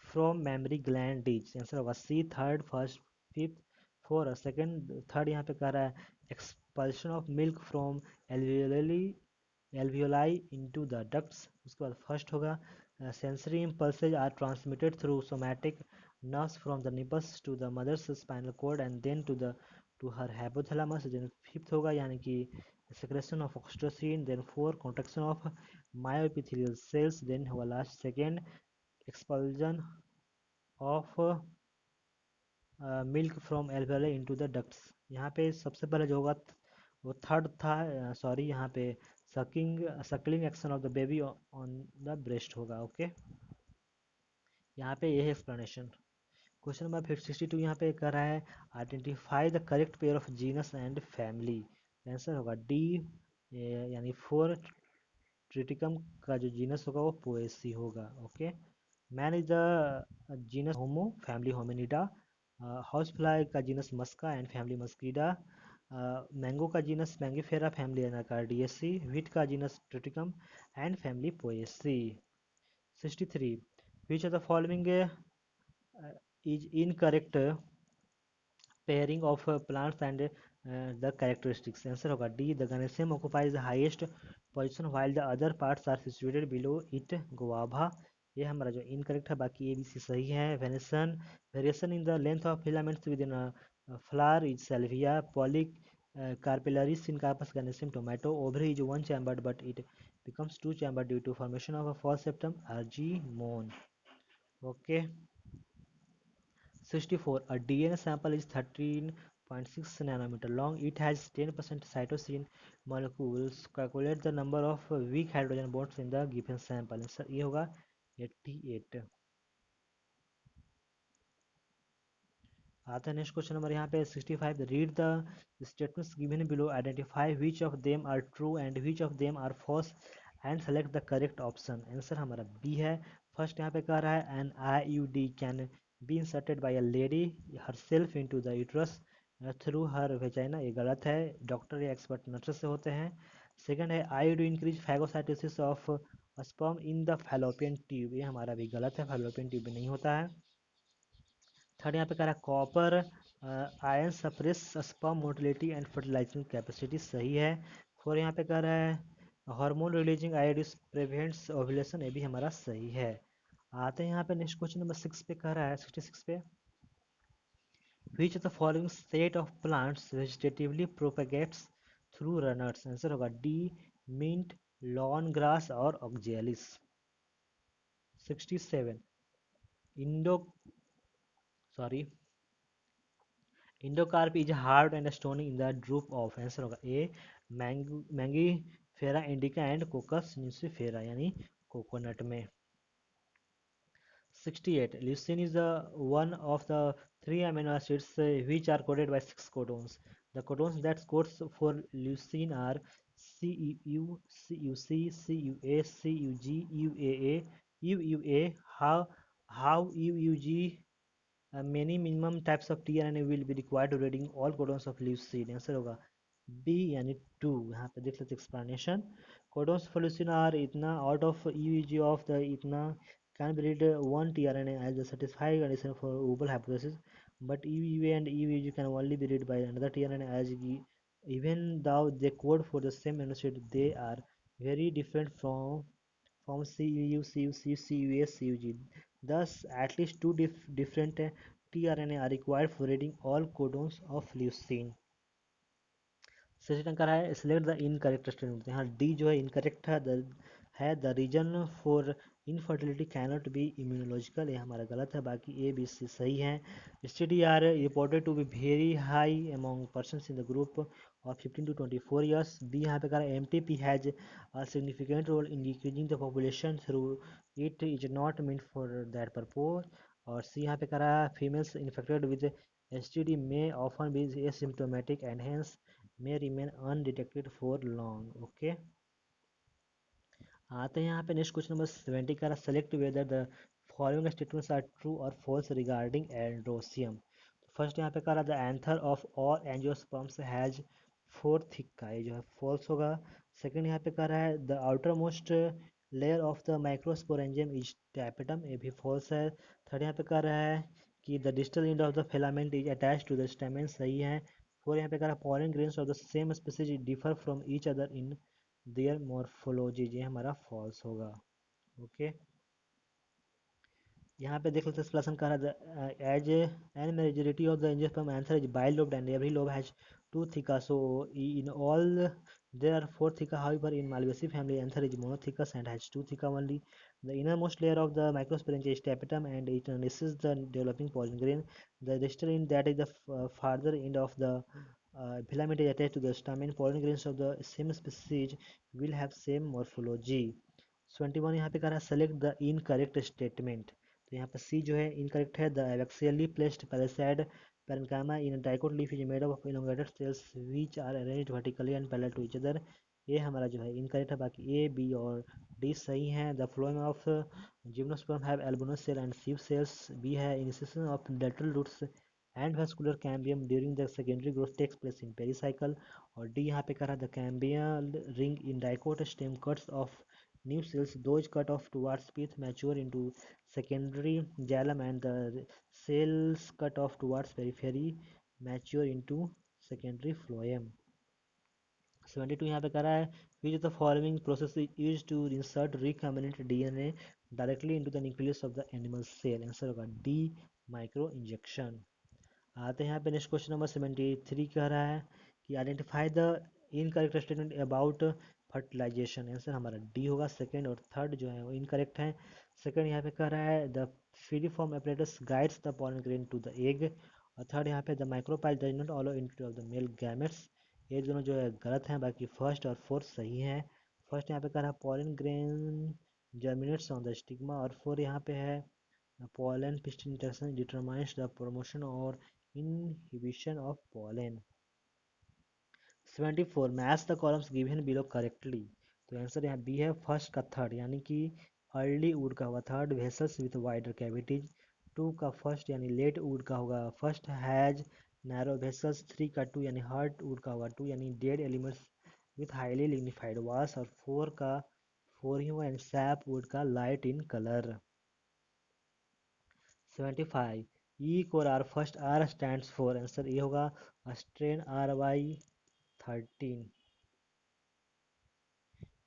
from mammary gland is. Answer होगा C, third, first, fifth, four और second. Third यहाँ पे कह रहा है expulsion of milk from alveoli into the ducts. उसके बाद फर्स्ट होगा sensory impulses are transmitted through somatic nerves from the nipples to the mother's spinal cord and then to her hypothalamus. Then fifth होगा यानी कि secretion of oxytocin, then 4 contraction of myoepithelial cells, then हुआ last second expulsion of milk from alveoli into the ducts. यहाँ पे सबसे पहले जो होगा वो थर्ड था, सॉरी यहाँ पे Suckling action of the baby on the breast होगा। ओके यहाँ पे ये है एक्सप्लेनेशन। क्वेश्चन नंबर 62 यहाँ पे कर रहा है identify the correct pair of genus and family. Answer होगा डी यानी फोर ट्रिटिकम का जो जीनस होगा वो पोएसी होगा। Okay man is the genus Homo, family Hominidae. House fly का genus Musca and family Muscidae. Mango का genus Mangifera, family Anacardiaceae. Wheat का genus Triticum and family Poaceae. 63. Which of the following is incorrect pairing of plants and the characteristics? Answer होगा D the gynoecium occupies the highest position while the other parts are situated below it. Guava ये हमारा जो incorrect है, बाकी A B C सही है। Variation in the length of filaments with in flower is सेल्विया। Folic carpillaris in Carpus ganosim tomato. Ovary is one chambered but it becomes two chambered due to formation of a false septum, argemone. Okay. 64. A DNA sample is 13.6 nanometer long. It has 10% cytosine molecules. Calculate the number of weak hydrogen bonds in the given sample. ये होगा 88. आता है next question number यहाँ पे 65। Read the statements given below, identify which of them are true and which of them are false and select the correct option. Answer हमारा B है। First यहाँ पे कह रहा है an IUD can be inserted by a lady herself into the uterus through her vagina. ये गलत है, डॉक्टर या एक्सपर्ट नर्सेस से होते हैं। सेकंड है IUD increase phagocytosis of sperm in the fallopian tube. ये हमारा भी गलत है, फैलोपियन ट्यूब में नहीं होता है। थर्ड यहाँ पे कह रहा है copper ion suppress sperm motility and fertilising capacity, सही है। फोर यहाँ पे कह रहा है हार्मोन रिलीजिंग आयोडिस प्रिवेंट्स ओव्यूलेशन, ये भी हमारा सही है। आते हैं यहाँ पे नेक्स्ट क्वेश्चन नंबर 6 पे कह रहा है 66 पे which of the following set of plants vegetatively propagates through runners. Answer होगा डी मिंट, लॉन ग्रास और oxalis. 67 endo sorry endocarp is hard and stony in the drupe of, answer होगा A Mangifera indica and Cocos nucifera यानी coconut में। 68. Leucine is the one of the three amino acids which are coded by six codons. The codons that codes for leucine are CEU, CUC, CUA, CUG, UAA, UUA. How UUG many minimum types of tRNA will be required to reading all codons of leucine? Answer होगा B यानी to. यहाँ पे देख लेते explanation. Codons for leucine are इतना out of EUG of the इतना can be read one tRNA as a satisfied condition for oval hypothesis, but EUA and EUG can only be read by another tRNA as even though they code for the same amino acid, they are very different from CEU, CUC, CUA, CUG. Thus, at least two different tRNA are required for reading all codons of leucine। सही टंकर है select the incorrect statement. यहाँ D जो है incorrect है the reason for infertility cannot be immunological, ये हमारा गलत है। बाकी ए बी सी सही है। Study are reported to be very high among persons in the group of 15 to 24 years. B यहाँ पे कहा M T P has a significant role in decreasing the population through it is not mean for that purpose. और C यहाँ पे कह रहा है females infected with S T D may often be asymptomatic and hence may remain undetected for long। Okay आते हैं यहाँ पे नेक्स्ट क्वेश्चन नंबर 70 का select whether the following statements are true और फॉल्स रिगार्डिंग एंड्रोसियम। फर्स्ट यहाँ पे कह रहा the anther of all angiosperms has four thecae, ये जो है फॉल्स होगा। सेकंड यहाँ पे कह रहा है the outer most layer of the microsporangium is tapetum, ये भी फॉल्स है। थर्ड यहाँ पे कह रहा है कि the distal end of the filament is attach to the stamen, सही है। फोर यहाँ पे कह रहा है pollen grains of the same species differ from each other in their morphology, ये हमारा false होगा। ओके यहाँ पे देख लेते एक्सप्लेनेशन कर रहा है as an majority of the angiosperm answer is bilobed and every lobe has two theca, so in all there are four thica, however in Malvaceae family answer is monothecus and has two thica only. The innermost layer of the microsporangia is tapetum and it resists the developing pollen grain. The distal end that is the farther end of the filament is attached to the stamen. Pollen grains of the same species will have same morphology। 21 यहाँ पे कह रहा है select the incorrect statement. तो यहाँ पे सी जो है इनकरेक्ट है द एबैक्सियली प्लेस्ड पैरासाइड parenchyma in a dicot leaf is made up of elongated cells which are arranged vertically and parallel to each other, ये हमारा जो है इनकरेक्ट है। बाकी ए बी और डी सही हैं। The phloem of gymnosperm have albuminous cell and sieve cells, B है initiation of lateral roots and vascular cambium during the secondary growth takes place in pericycle। और डी यहाँ पे कर रहा है the cambial ring in dicot stem cuts off new cells, those cut off towards pith mature into secondary xylem and the cells cut off towards periphery mature into secondary phloem। 72 यहाँ पे कह रहा है which of the following process is used to insert recombinant DNA directly into the nucleus of the animal cell, answer होगा D micro injection. आते हैं यहाँ पे नेक्स्ट क्वेश्चन नंबर 73 कह रहा है कि identify the incorrect statement about fertilization, answer हमारा डी होगा। सेकंड और थर्ड जो है वो इनकरेक्ट है। सेकंड यहाँ पे कह रहा है the filiform apparatus guides the pollen grain to the egg. और थर्ड यहाँ पे the micropyle does not allow entry of the male gametes, ये दोनों जो है गलत हैं। बाकी फर्स्ट और फोर्थ सही हैं। फर्स्ट यहाँ पे कह रहा है pollen grain germinates on the stigma, और फोर यहाँ पे है pollen pistil interaction determines the promotion or inhibition of pollen। 74 match the columns given below correctly, तो आंसर यहाँ बी है फर्स्ट का थर्ड, यानी कि अर्ली वुड का होगा third vessels with wider cavities. Two का फर्स्ट यानी लेट वुड का होगा first has narrow vessels. Three का टू यानी हर्ट वुड का होगा टू यानी dead elements with highly lignified walls. और फोर का फोर ही होगा यानी सैप वुड का light in colour. 75 E co R first R stands for, answer ये होगा strain R Y 13।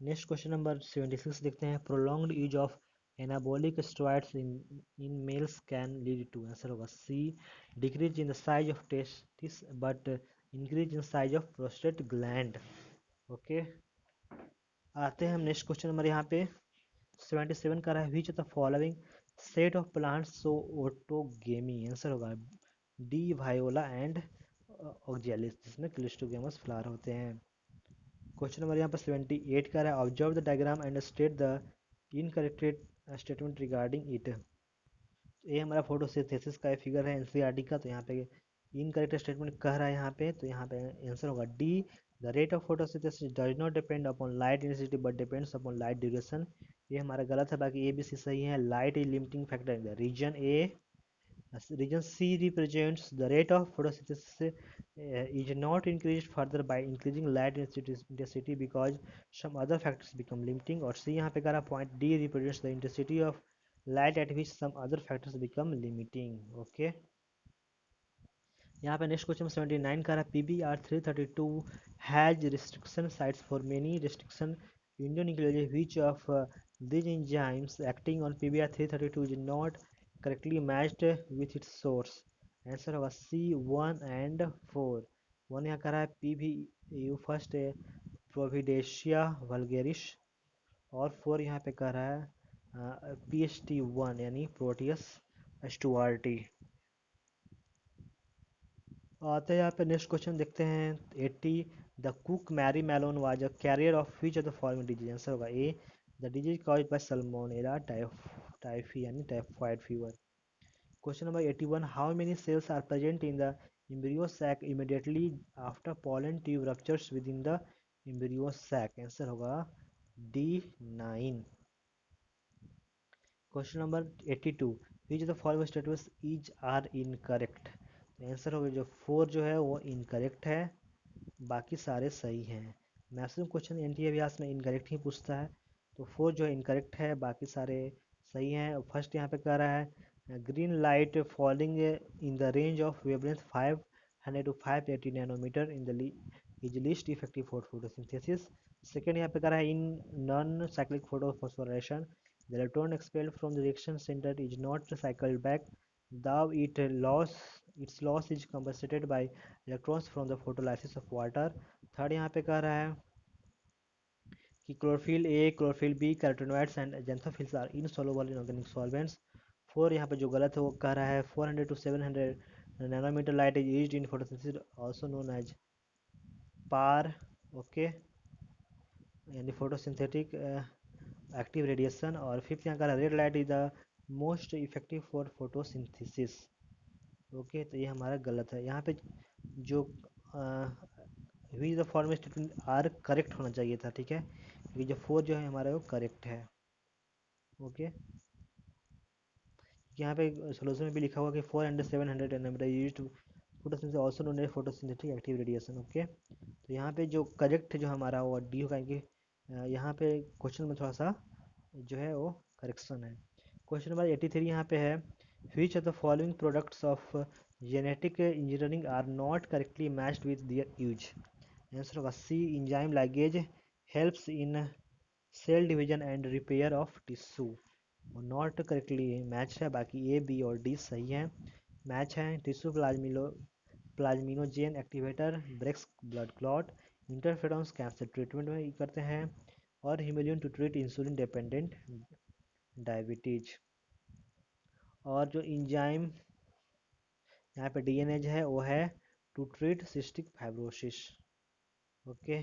Next question number 76 देखते हैं prolonged use of anabolic steroids in males can lead to, answer होगा C decrease in the size of testis but increase in size of prostate gland. Okay आते हैं हम next question number यहाँ पे 77 का रहा है which of the following set of plants show autogamy, answer होगा डी वायोला एंड ऑक्जेलिस, जिसमें क्लिस्टोगेमस फ्लावर होते हैं। क्वेश्चन नंबर यहाँ पर 78 का है, observe the diagram and state the incorrected statement regarding it. ये हमारा फोटोसिंथेसिस का फिगर है एनसीईआरटी का। तो यहाँ पे इनकरेक्ट स्टेटमेंट कह रहा है यहाँ पे, तो यहाँ पे आंसर होगा D, the rate of photosynthesis does not depend upon light intensity but depends upon light duration. ये हमारा गलत है, बाकी ए बी सी सही है। Light is limiting factor in the region A. Region C represents the rate of photosynthesis is not increased further by increasing light intensity because some other factors become limiting. और C यहाँ पे कह रहा point D represents the intensity of light at which some other factors become limiting. Okay. यहाँ पे next question 79 का रहा, PBR332 has restriction sites for many restriction Indian which of these enzymes acting on PBR332 is not correctly matched with its source। Answer होगा C 1 and 4। 1 यहाँ कर रहा है PBU first प्रोविडेशिया vulgaris, और 4 यहाँ पे कर रहा है PST1 यानी प्रोटियस स्टुअर्टी। आते हैं यहाँ पे नेक्स्ट क्वेश्चन देखते हैं 80, the cook Mary Mallon was a carrier of which of the following disease. Answer होगा A, the disease caused by Salmonella typhi यानी typhoid fever. Question number 81, how many cells are present in the embryo sac immediately after pollen tube ruptures within the embryo sac। Answer होगा D 9। Question number 82, which of the following statements is are incorrect. तो answer होगा जो 4 जो है वो incorrect है, बाकी सारे सही हैं। मैक्सिमम क्वेश्चन एनटीए अभ्यास में इनकरेक्ट ही पूछता है, तो 4 जो है इनकरेक्ट है, बाकी सारे सही हैं। फर्स्ट यहाँ पे कह रहा है green light falling in the range of wavelength 500 to 580 nanometre in the is least effective for photosynthesis. Second यहाँ पे कह रहा है in non cyclic photophosphorylation the electron expelled from the reaction center is not cycled back, though its loss is compensated by electrons from the photolysis of water। Third यहाँ पे कह रहा है कि chlorophyll A, chlorophyll B, carotenoids and xanthophylls are insoluble in organic solvents. 4 यहाँ पे जो गलत है वो कह रहा है 400 to 700 nanometre light is used in photosynthesis also known as PAR. Okay, यानी फोटोसिंथेटिक एक्टिव रेडिएशन। और फिफ्थ यहाँ का red light is the most effective for photosynthesis. Okay, तो ये हमारा गलत है। यहाँ पे जो we the form statement are correct होना चाहिए था, ठीक है, क्योंकि जो 4 जो है हमारा वो करेक्ट है। ओके, यहाँ पे सोल्यूशन में भी लिखा हुआ कि 400 700 nm used photosynthesis also known as photosynthetic active radiation. Okay, तो यहाँ पे जो करेक्ट जो हमारा वो डी होगा, क्योंकि यहाँ पे क्वेश्चन में थोड़ा सा जो है वो करेक्शन है। क्वेश्चन नंबर 83 यहाँ पे है, which of the following products of genetic engineering are not correctly matched with their use। Answer होगा सी, enzyme ligase helps in cell division and repair of tissue। Not correctly match है, बाकी A B और D सही है, match है। Tissue plasminogen activator breaks blood clot, interferons cancer treatment में करते हैं, और हिमोलियन to treat insulin dependent diabetes. और जो इंजाइम यहाँ पे डीएनए है वो है to treat cystic fibrosis. Okay,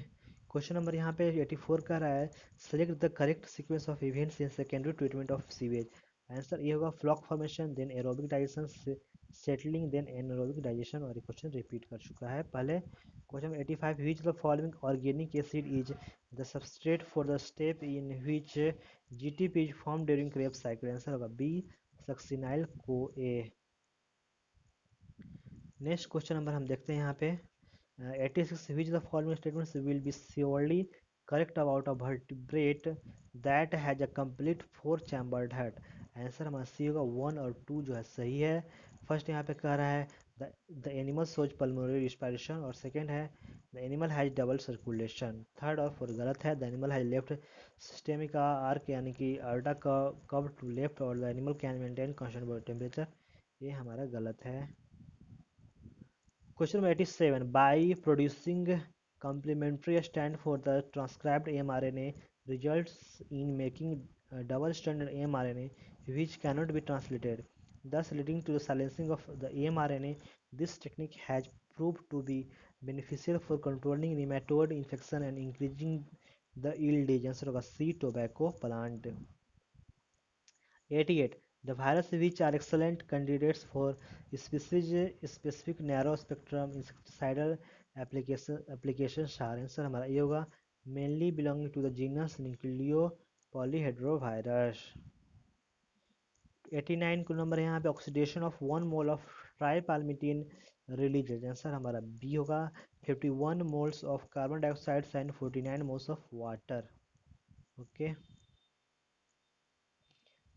question number यहाँ पे 84 का रहा है, select the correct sequence of events in secondary treatment of sewage. Answer ये होगा floc formation, then aerobic digestion, settling, then anaerobic digestion. और ये क्वेश्चन रिपीट कर चुका है पहले। Question 85, which the following organic acid is the substrate for the step in which GTP is form during Krebs cycle. Answer होगा B, succinyl को ए। Next question number हम देखते हैं यहाँ पे 86, which the following statements will be surely correct about a vertebrate that has a complete 4-chambered head। Answer हमारा C होगा 1 और 2 जो है सही है। फर्स्ट यहाँ पे कह रहा है the animal shows pulmonary respiration, और सेकेंड है the animal has double circulation. Third और फोर्थ गलत है, the animal has left systemic arch यानी कि अर्डा कर्व टू लेफ्ट, और the animal can maintain constant body temperature, ये हमारा गलत है। Question number 87, by producing complementary strand for the transcribed mRNA results in making double-stranded mRNA which cannot be translated, thus leading to the silencing of the mRNA. This technique has proved to be beneficial for controlling nematode infection and increasing the yield is answer होगा C tobacco plant. 88. The viruses which are excellent candidates for specific narrow spectrum insecticidal applications are answer हमारा ये होगा mainly belonging to the genus Nucleo polyhedrovirus. 89 को number यहाँ पे oxidation of 1 mole of tripalmitin releases answer हमारा B होगा 51 moles of carbon dioxide and 49 moles of water. Okay,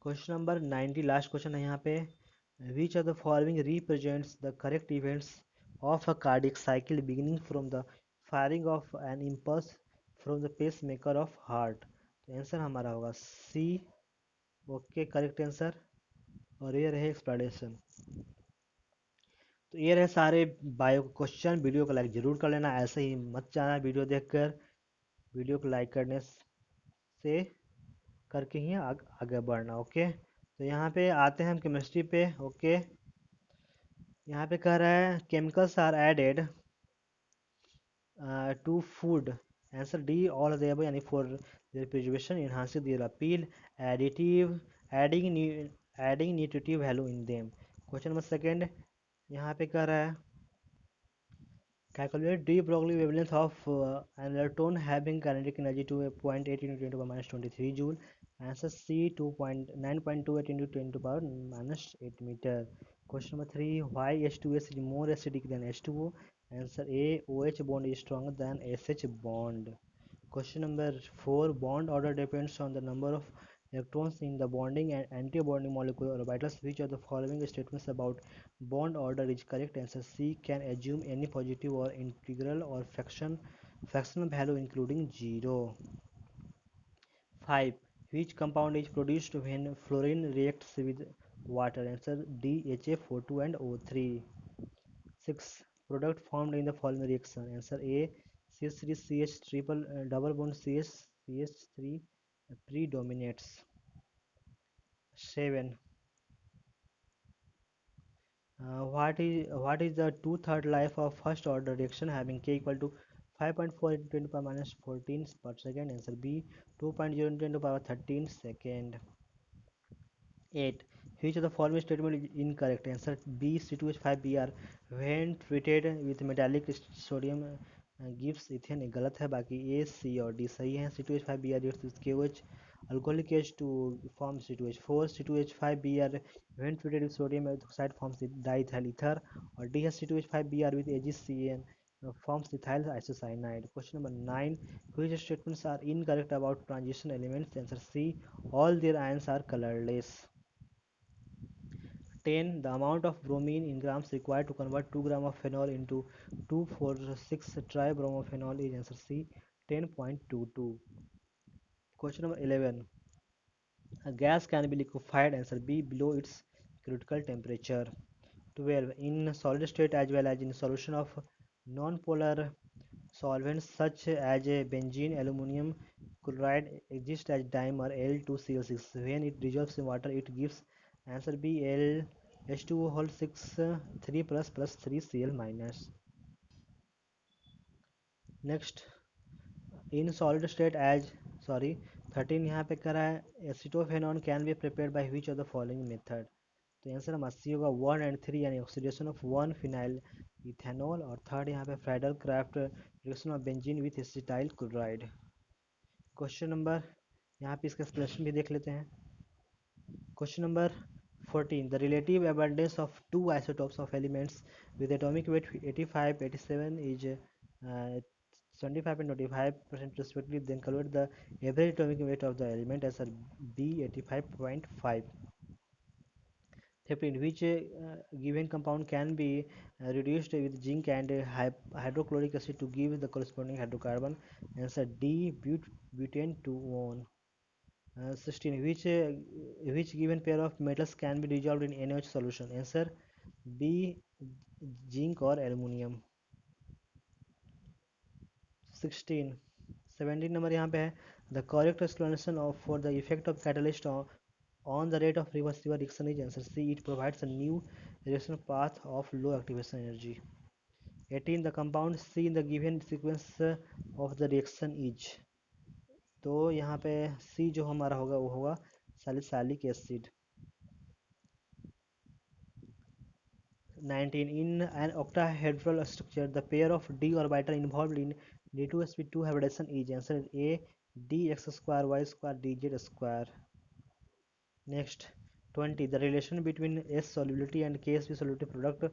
question number 90 last question है यहाँ पे. Which of the following represents the correct events of a cardiac cycle beginning from the firing of an impulse from the pacemaker of heart. तो answer हमारा होगा सी. Okay, correct answer. और ये रहे explanation. तो ये रहे सारे बायो क्वेश्चन. वीडियो को लाइक जरूर कर लेना, ऐसे ही मत जाना वीडियो देखकर. वीडियो को लाइक करने से करके ही आगे बढ़ना. ओके, तो यहाँ पे आते हैं हम केमिस्ट्री पे. ओके, यहाँ पे कह रहा है chemicals are added to food. Answer D all of the above, यानी for their preservation, enhancing their appeal, additive, adding nutritive value in them. Question number second यहाँ पे कह रहा है calculate de Broglie wavelength of an electron having kinetic energy to a 0.8 into 10 to the power minus 23 joule. Answer C 9.28 into 10 to the power minus 8 meter. Question number 3. Why H2S is more acidic than H2O? Answer A. OH bond is stronger than SH bond. Question number 4. Bond order depends on the number of electrons in the bonding and anti-bonding molecular orbitals. Which of the following statements about bond order is correct? Answer C. Can assume any positive or integral or fractional value including 0. 5. Which compound is produced when fluorine reacts with water? Answer D. HF42 and O3. 6. Product formed in the following reaction. Answer A. CH3CH triple double bond CH3 predominates. 7. What is the two-third life of first order reaction having K equal to 5.4 into 10 to the power minus 14 per second? Answer B. 2.0 into 10 to the power 13 second. 8. Which of the following statement is incorrect? Answer B. C2H5Br when treated with metallic sodium gives ethane गलत है. बाकी A, C और D सही है. C2H5Br reacts with KOH alcoholic H to form C2H4. C2H5Br when treated with sodium hydroxide forms diethyl ether. और D है C2H5Br with AgCN forms ethyl isocyanide. Question number 9. Which statements are incorrect about transition elements? Answer C. All their ions are colorless. 10. The amount of bromine in grams required to convert 2 grams of phenol into 2,4,6 tribromophenol is answer C 10.22. Question number 11. A gas can be liquefied. Answer B below its critical temperature. 12. In solid state as well as in solution of non-polar solvents such as benzene, aluminum chloride exists as dimer L2Cl6. When it dissolves in water, it gives answer B L H2O whole 6 3 plus 3 Cl minus. Next, in solid state as 13 यहाँ पे करा है acetophenone can be prepared by which of the following method. तो answer हमारा C होगा 1 and 3 यानी oxidation of 1 phenyl ethanol. और third यहाँ पे Friedel Crafts reaction of benzene with acetyl chloride. Question number यहाँ पे इसका एक्सप्लेनेशन भी देख लेते हैं. Question number 14. The relative abundance of two isotopes of elements with atomic weight 85, 87 is 75 and 25% respectively. Then calculate the average atomic weight of the element as B 85.5. 15. Which given compound can be reduced with zinc and hydrochloric acid to give the corresponding hydrocarbon? Answer D butane 2-one. 16. Which given pair of metals can be dissolved in NaOH solution? Answer B zinc or aluminium. 16. 17 number यहाँ पे है the correct explanation of for the effect of catalyst on the rate of reversible reaction is answer C. It provides a new reaction path of low activation energy. 18 the compound C in the given sequence of the reaction is, तो यहाँ पे C जो हमारा होगा वो होगा salicylic acid. 19 in an octahedral structure the pair of d orbital involved in d2sp2 hybridization is answer A dx square y square dz square। Next 20 the relation between S solubility and Ksp solubility product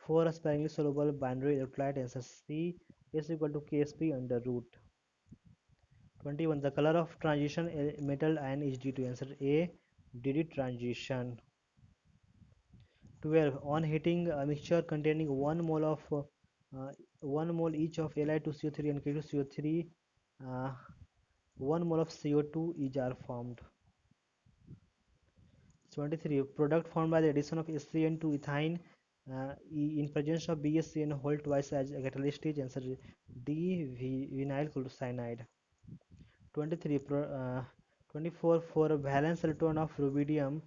for a sparingly soluble binary electrolyte answer C is equal to Ksp under root। 21 the color of transition metal ion is due to answer A dd transition। 12 on heating a mixture containing 1 mole of 1 mole each of Li2CO3 and K2CO3, uh, 1 mole of CO2 each are formed। 23 product formed by the addition of HCN to ethine in presence of BSCN whole twice as a catalyst is answer D vinyl cyanide। 23 24 for a valence electron of rubidium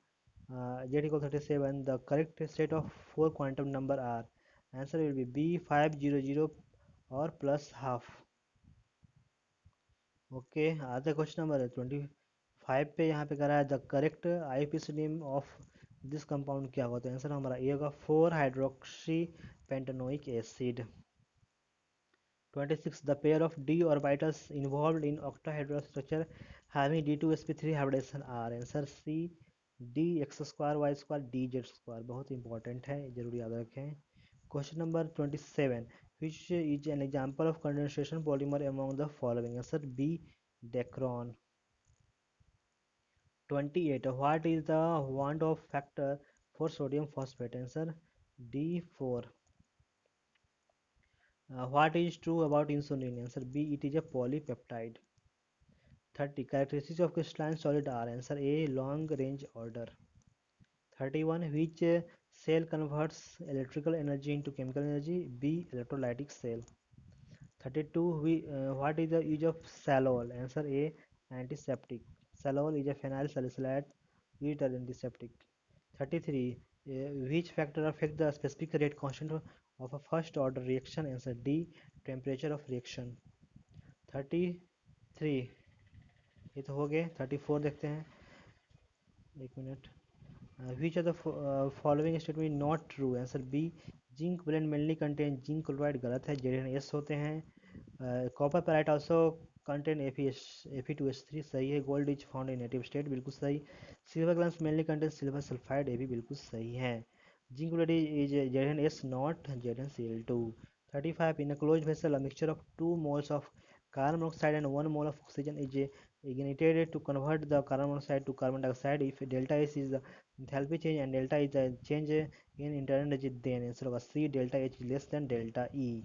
Z equal 37 the correct set of 4 quantum number are answer will be B 500 or plus half। Okay आधा question number 25 पे यहाँ पे करा है the correct IPC name of this compound क्या होगा, तो answer हमारा ए होगा 4 hydroxy pentanoic acid. 26 the pair of d orbitals involved in octahedral structure having d2sp3 hybridization are answer C dx square y square dz square। बहुत important है, जरूर याद रखें। Question number 27 which is an example of condensation polymer among the following answer B Dacron। 28 what is the want of factor for sodium phosphate answer D4। what is true about insulin answer B it is a polypeptide। 30 characteristics of crystalline solid are answer A long range order। 31 which cell converts electrical energy into chemical energy B electrolytic cell। 32 what is the use of salol answer A antiseptic, salol is a phenyl salicylate used as antiseptic। 33 which factor affect the specific rate constant of a first order reaction answer D temperature of reaction। 33 ये तो हो गए। 34 देखते हैं, एक minute. which of the following statement not true answer B zinc blend mainly contain zinc chloride गलत है, JnS होते हैं। कॉपर पेराइट आल्सो कंटेन Fe2H3 सही है। Gold is found in native state बिल्कुल सही। Silver glass mainly contain silver sulphide ये भी बिल्कुल सही है। Zinc chloride is JnS not ZnCl2। 35 in a closed vessel a mixture of 2 moles of carbon monoxide and 1 mole of oxygen is ignited to convert the carbon monoxide to carbon dioxide if delta S is the enthalpy change and delta is the change in internal energy, then answer होगा C delta H is less than delta E।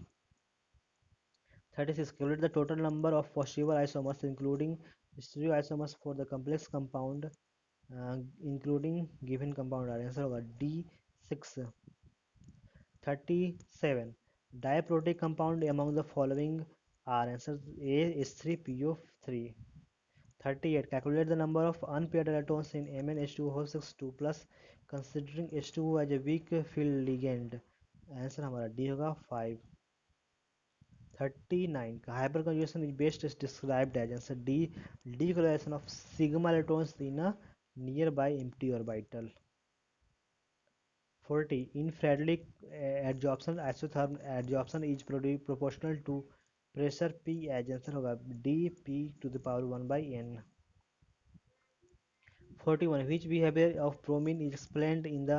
36 calculate the total number of possible isomers including stereoisomers for the complex compound including given compound are answer होगा D6। 37 diprotic compound among the following are answer A is 3PO3। 38 calculate the number of unpaired electrons in MnH2O6 2 plus considering H2O as a weak field ligand answer हमारा D होगा 5। 39 का hyperconjugation is best is described as answer D delocalisation of sigma electrons in a nearby empty orbital. 40 in Frederick adsorption isotherm adsorption is proportional to pressure P as answer होगा D P to the power 1 by N। 41 which behavior of bromine is explained in the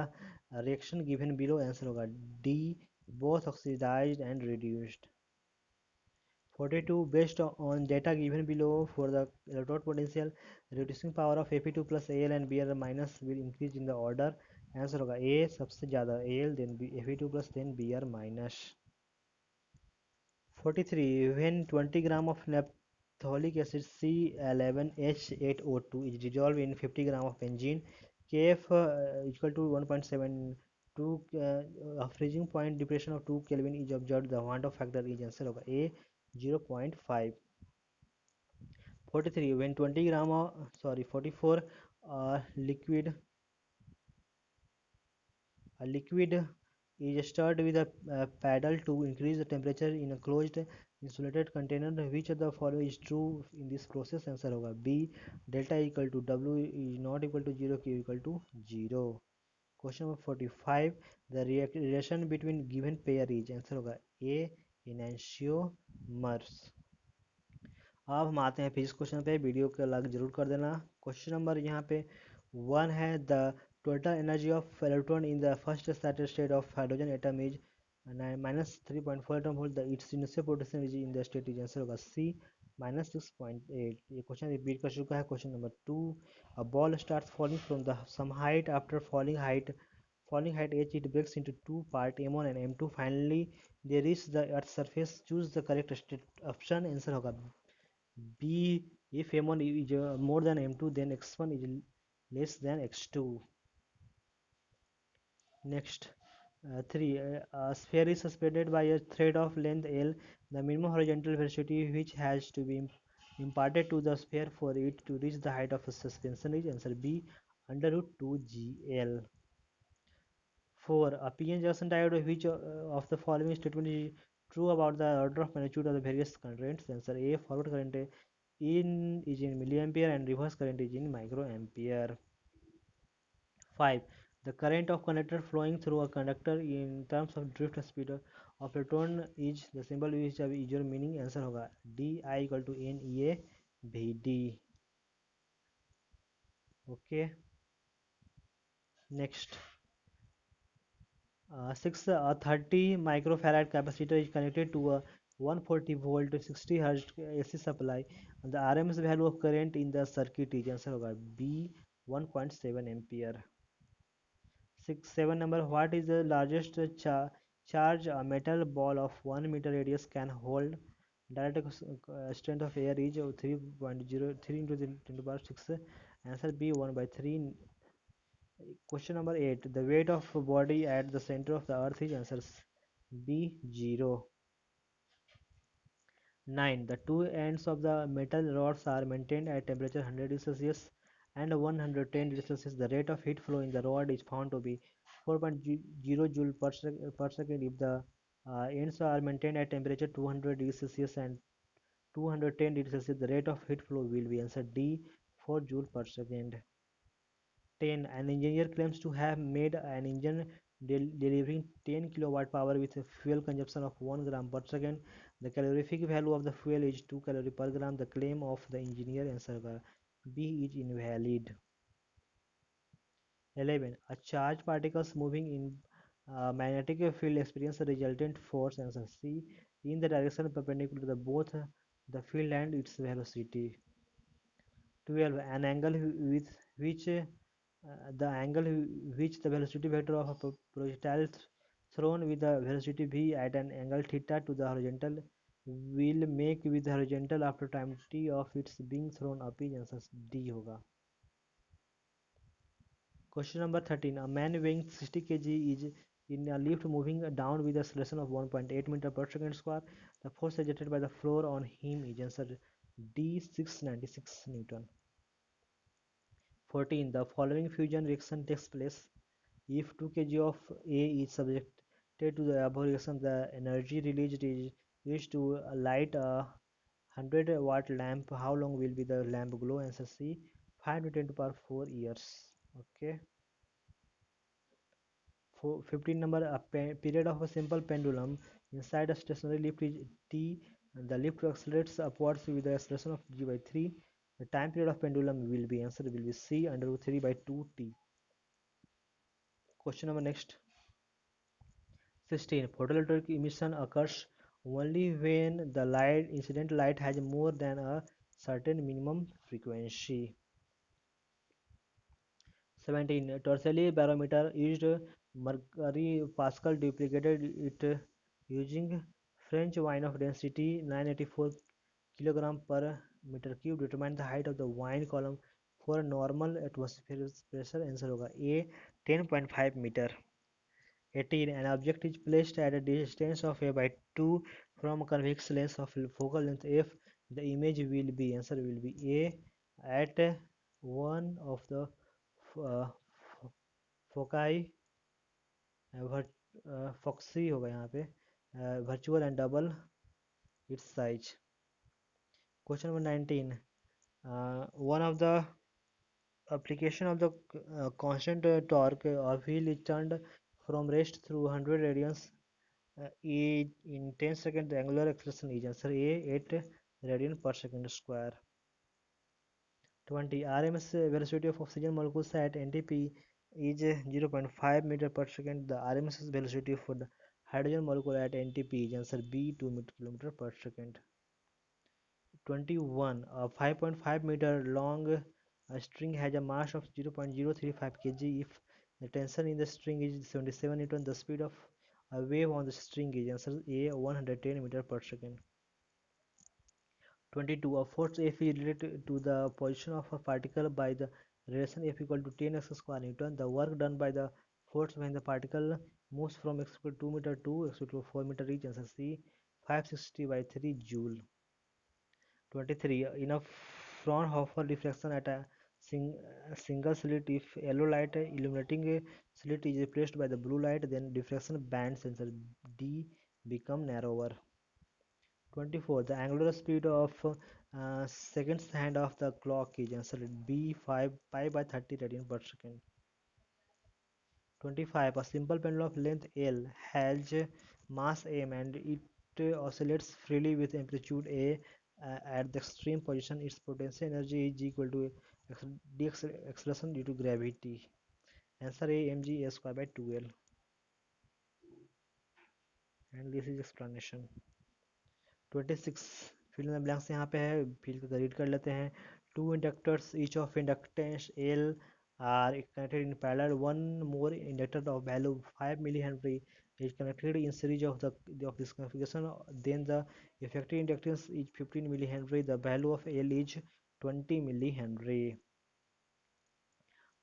reaction given below answer होगा D both oxidized and reduced। 42 based on data given below for the electrode potential reducing power of Fe2 plus Al and Br minus will increase in the order answer होगा A सबसे ज़्यादा Al then Fe2 plus then Br minus। 43 when 20 gram of naphtholic acid C11H8O2 is dissolved in 50 gram of benzene Kf equal to 1.72 freezing point depression of 2 Kelvin is observed the want of factor is answer होगा A 0.5। 43 when 20 gram of 44 liquid is stirred with a paddle to increase the temperature in a closed insulated container. Which of the following is true in this process? Answer होगा B. Delta equal to W is not equal to 0, Q equal to 0. Question number 45. The relation between given pair is, answer होगा A. Enantiomers. अब हम आते हैं physics question पे, video को like जरूर कर देना। क्वेश्चन नंबर यहाँ पे 1 है, the total energy of electron in the first state of hydrogen atom is -3.4 electron volt, the it's initial potential is in the state is, answer होगा सी -6.8। ये क्वेश्चन रिपीट कर चुका है। Question number 2, a ball starts falling from the some height, after falling height h, it breaks into two part m1 and m2, finally they reach the earth surface, choose the correct state option, answer होगा B. If M1 is more than M2, then X1 is less than X2. Next, 3. A sphere is suspended by a thread of length L. The minimum horizontal velocity which has to be imparted to the sphere for it to reach the height of a suspension is, answer B, under root 2 GL. 4. A PN junction diode, which of the following statement is true about the order of magnitude of the various currents? Answer A. Forward current is in milliampere and reverse current is in microampere. 5. The current of conductor flowing through a conductor in terms of drift speed of electron is the symbol which is your meaning, answer होगा D. I equal to NEA VD. Okay. Next. 6. A 30 microfarad capacitor is connected to a 140 volt 60 hertz AC supply, and the RMS value of current in the circuit is, answer होगा B, 1.7 ampere. 6. 7 number, what is the largest charge a metal ball of 1 meter radius can hold? Direct strength of air is 3.03 into 10 to the power 6. Answer B, 1 by 3. Question number 8. The weight of body at the center of the earth is, answer B, 0. 9. The two ends of the metal rods are maintained at temperature 100 degrees Celsius and 110 degrees Celsius. The rate of heat flow in the rod is found to be 4.0 joule per second if the ends are maintained at temperature 200 degrees Celsius and 210 degrees Celsius. The rate of heat flow will be, answer D, 4 joule per second. 10. An engineer claims to have made an engine delivering 10 kilowatt power with a fuel consumption of 1 gram per second. The calorific value of the fuel is 2 calorie per gram. The claim of the engineer, answer B, is invalid. 11. A charged particles moving in magnetic field experience a resultant force, answer C, in the direction perpendicular to both the field and its velocity. 12. An angle with which the angle which the velocity vector of a projectile thrown with the velocity v at an angle theta to the horizontal will make with the horizontal after time t of its being thrown up is, answer D होगा. Question number 13. A man weighing 60 kg is in a lift moving down with a acceleration of 1.8 meter per second square. The force exerted by the floor on him is, answer D, 696 Newton. 14. The following fusion reaction takes place. If 2 kg of A is subjected to the above reaction, the energy released is used to light a 100-watt lamp. How long will be the lamp glow? Answer C, 5 to 10 to power 4 years. Okay. 15 number, a period of a simple pendulum inside a stationary lift is T. The lift accelerates upwards with the acceleration of g by 3. The time period of pendulum will be, answer will be C, under root 3 by 2t. Question number next. 16. Photoelectric emission occurs only when the incident light has more than a certain minimum frequency. 17. Torselli barometer used mercury Pascal duplicated it using French wine of density 984 kg per meter cube. Determine the height of the wine column for normal atmospheric pressure. Answer होगा A, 10.5 meter. 18. An object is placed at a distance of a by 2 from a convex lens of focal length f. The image will be, answer will be A, at one of the foci foxy होगा यहाँ पे, virtual and double it's size. Question number 19, one of the application of the constant torque of wheel is turned from rest through 100 radians in 10 seconds. The angular acceleration is answer A 8 radian per second square. 20, RMS velocity of oxygen molecules at NTP is 0.5 meter per second. The RMS velocity for the hydrogen molecule at NTP is answer B 2 kilometer per second. 21, a 5.5 meter long string has a mass of 0.035 kg. If the tension in the string is 77 newton, the speed of a wave on the string is answer A 110 meter per second. 22, a force F is related to the position of a particle by the relation F equal to 10 x square newton. The work done by the force when the particle moves from x equal to 2 meter to x equal to 4 meter is answer C 560 by 3 joule. 23, in a Fraunhofer diffraction at a single slit, if yellow light illuminating a slit is replaced by the blue light, then diffraction band sensor D become narrower. 24, the angular speed of seconds hand of the clock is answer B 5 pi by 30 radian per second. 25, a simple pendulum of length L has mass m and it oscillates freely with amplitude A. At the extreme position, its potential energy is equal to d acceleration due to gravity. Answer A mg a square by 2L. And this is explanation. 26, fill in the blanks यहाँ पे है, fill का read कर लेते हैं. Two inductors each of inductance L are connected in parallel. One more inductor of value 5 millihenry is connected in series of this configuration. Then the effective inductance is 15 millihenry. The value of L is 20 millihenry.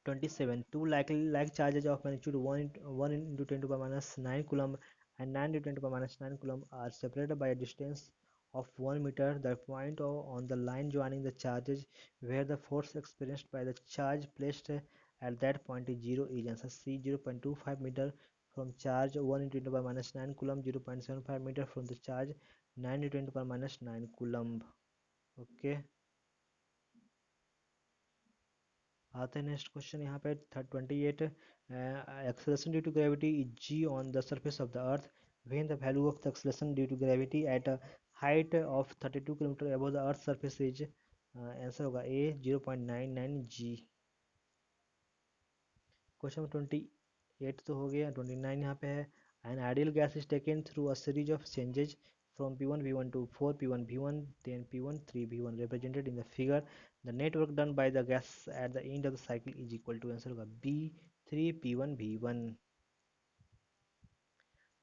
27, two like charges of magnitude 1 into 10 to the power minus 9 coulomb and 9 into 10 to the power minus 9 coulomb are separated by a distance of 1 meter. The point on the line joining the charges where the force experienced by the charge placed at that point is 0 is answer C 0.25 meter from charge 1 into 10 to the power minus 9 coulomb, 0.75 meter from the charge 9 into 10 to the power minus 9 coulomb. Okay. आते हैं next question यहाँ पे 28, acceleration due to gravity is g on the surface of the earth when the value of the acceleration due to gravity at a height of 32 km above the earth's surface is answer होगा A 0.99 g. Question number 28 तो हो गया. 29 यहाँ पे है, an ideal gas is taken through a series of changes from P1 V1 to 4 P1 V1 then P1 3 V1 represented in the figure. The net work done by the gas at the end of the cycle is equal to answer होगा B 3 P1 V1.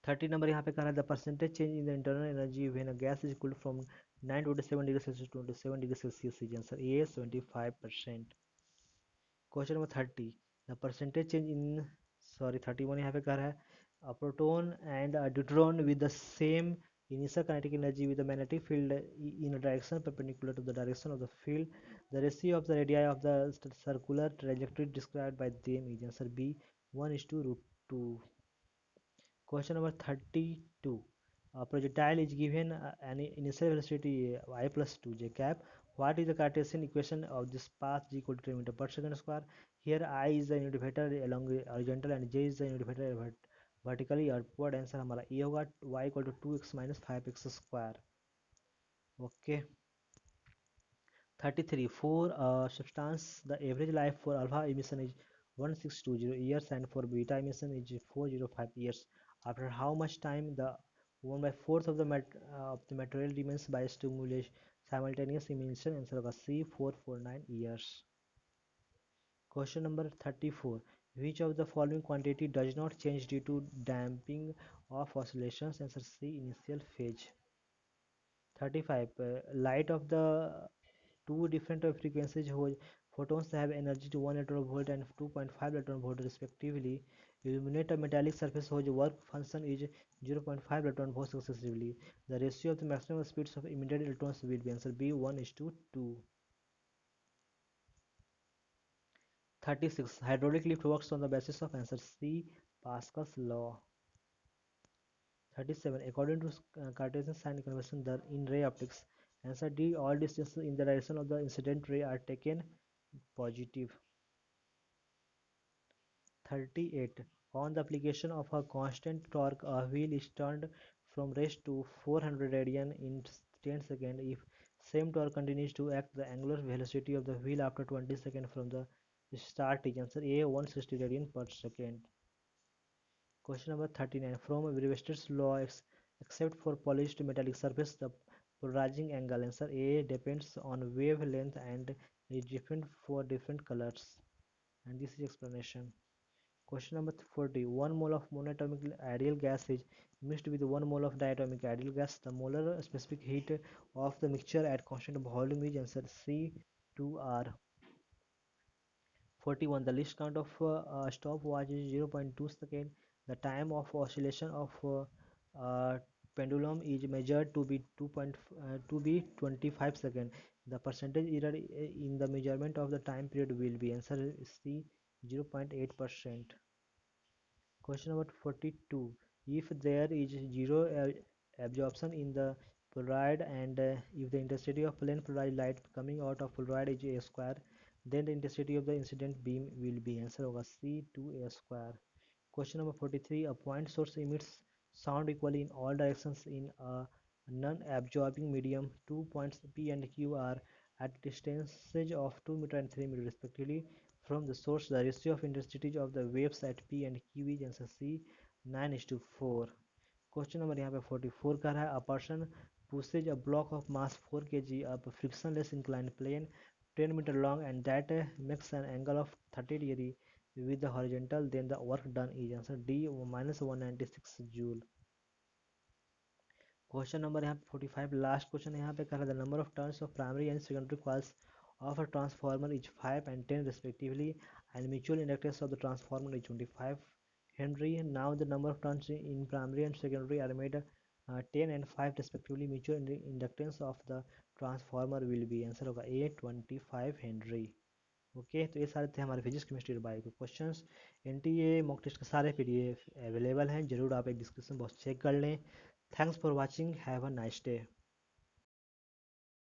30 number यहाँ पे कह रहा है, the percentage change in the internal energy when a gas is cooled from 927 degrees Celsius to 27 degrees Celsius is answer A 75%. Question number 30, the percentage change in 31 यहाँ पे कह रहा है, a proton and a deuteron with the same initial kinetic energy with a magnetic field in a direction perpendicular to the direction of the field. The ratio of the radii of the circular trajectory described by them is answer B 1 is to root 2. Question number 32. A projectile is given an initial velocity I plus 2j cap. What is the Cartesian equation of this path g equal to 10 meter per second square? Here I is the unit vector along the horizontal and j is the unit vector vertically upward. Answer हमारा ये होगा y equal to 2x minus 5x square. Okay. 33, for a substance the average life for alpha emission is 1620 years and for beta emission is 405 years. After how much time the 1 by 4th of the material remains by stimulation simultaneous emission? Answer होगा C 449 years. Question number 34, which of the following quantity does not change due to damping of oscillations? Answer C initial phase. 35, light of the two different frequencies whose photons have energy to 1 electron volt and 2.5 electron volt respectively illuminate a metallic surface whose work function is 0.5 electron volts successively. The ratio of the maximum speeds of emitted electrons will be answer B 1 is to 2. 36, hydraulic lift works on the basis of answer C Pascal's law. 37. According to Cartesian sign convention in ray optics, answer D. All distances in the direction of the incident ray are taken positive. 38. On the application of a constant torque, a wheel is turned from rest to 400 radian in 10 seconds. If same torque continues to act, the angular velocity of the wheel after 20 seconds from the start is answer A 160 radian per second. Question number 39. From Brewster's law, except for polished metallic surface, the polarizing angle answer A depends on wavelength and is different for different colors. And this is explanation. Question number 40. 1 mole of monatomic ideal gas is mixed with 1 mole of diatomic ideal gas. The molar specific heat of the mixture at constant volume is answer C 2R. 41. The least count of a stopwatch is 0.2 second. The time of oscillation of pendulum is measured to be 25 second. The percentage error in the measurement of the time period will be answer C 0.8%. Question number 42. If there is zero absorption in the Polaroid and if the intensity of plane Polaroid light coming out of Polaroid is a square, then the intensity of the incident beam will be answer होगा C 2a square. Question number 43. A point source emits sound equally in all directions in a non-absorbing medium. 2 points P and Q are at distances of 2 meter and 3 meter respectively from the source. The ratio of intensities of the waves at P and Q is answer C 9:4. Question number यहाँ पे 44 का है. A person pushes a block of mass 4 kg up a frictionless inclined plane 10 meter long and that makes an angle of 30 degree with the horizontal, then the work done is answer D minus 196 joule. Question number यहाँ पे 45 last question यहाँ पे कर रहा है. The number of turns of primary and secondary coils of a transformer is 5 and 10 respectively, and mutual inductance of the transformer is 25 Henry. Now the number of turns in primary and secondary are made 10 and 5 respectively. Mutual inductance of the transformer will be answer होगा A 25 Henry. Okay तो ये सारे थे हमारे physics chemistry और bio के questions. NTA mock test के सारे पीडीएफ अवेलेबल हैं, जरूर आप एक डिस्क्रिप्शन बॉक्स चेक कर लें. Thanks for watching, have a nice day.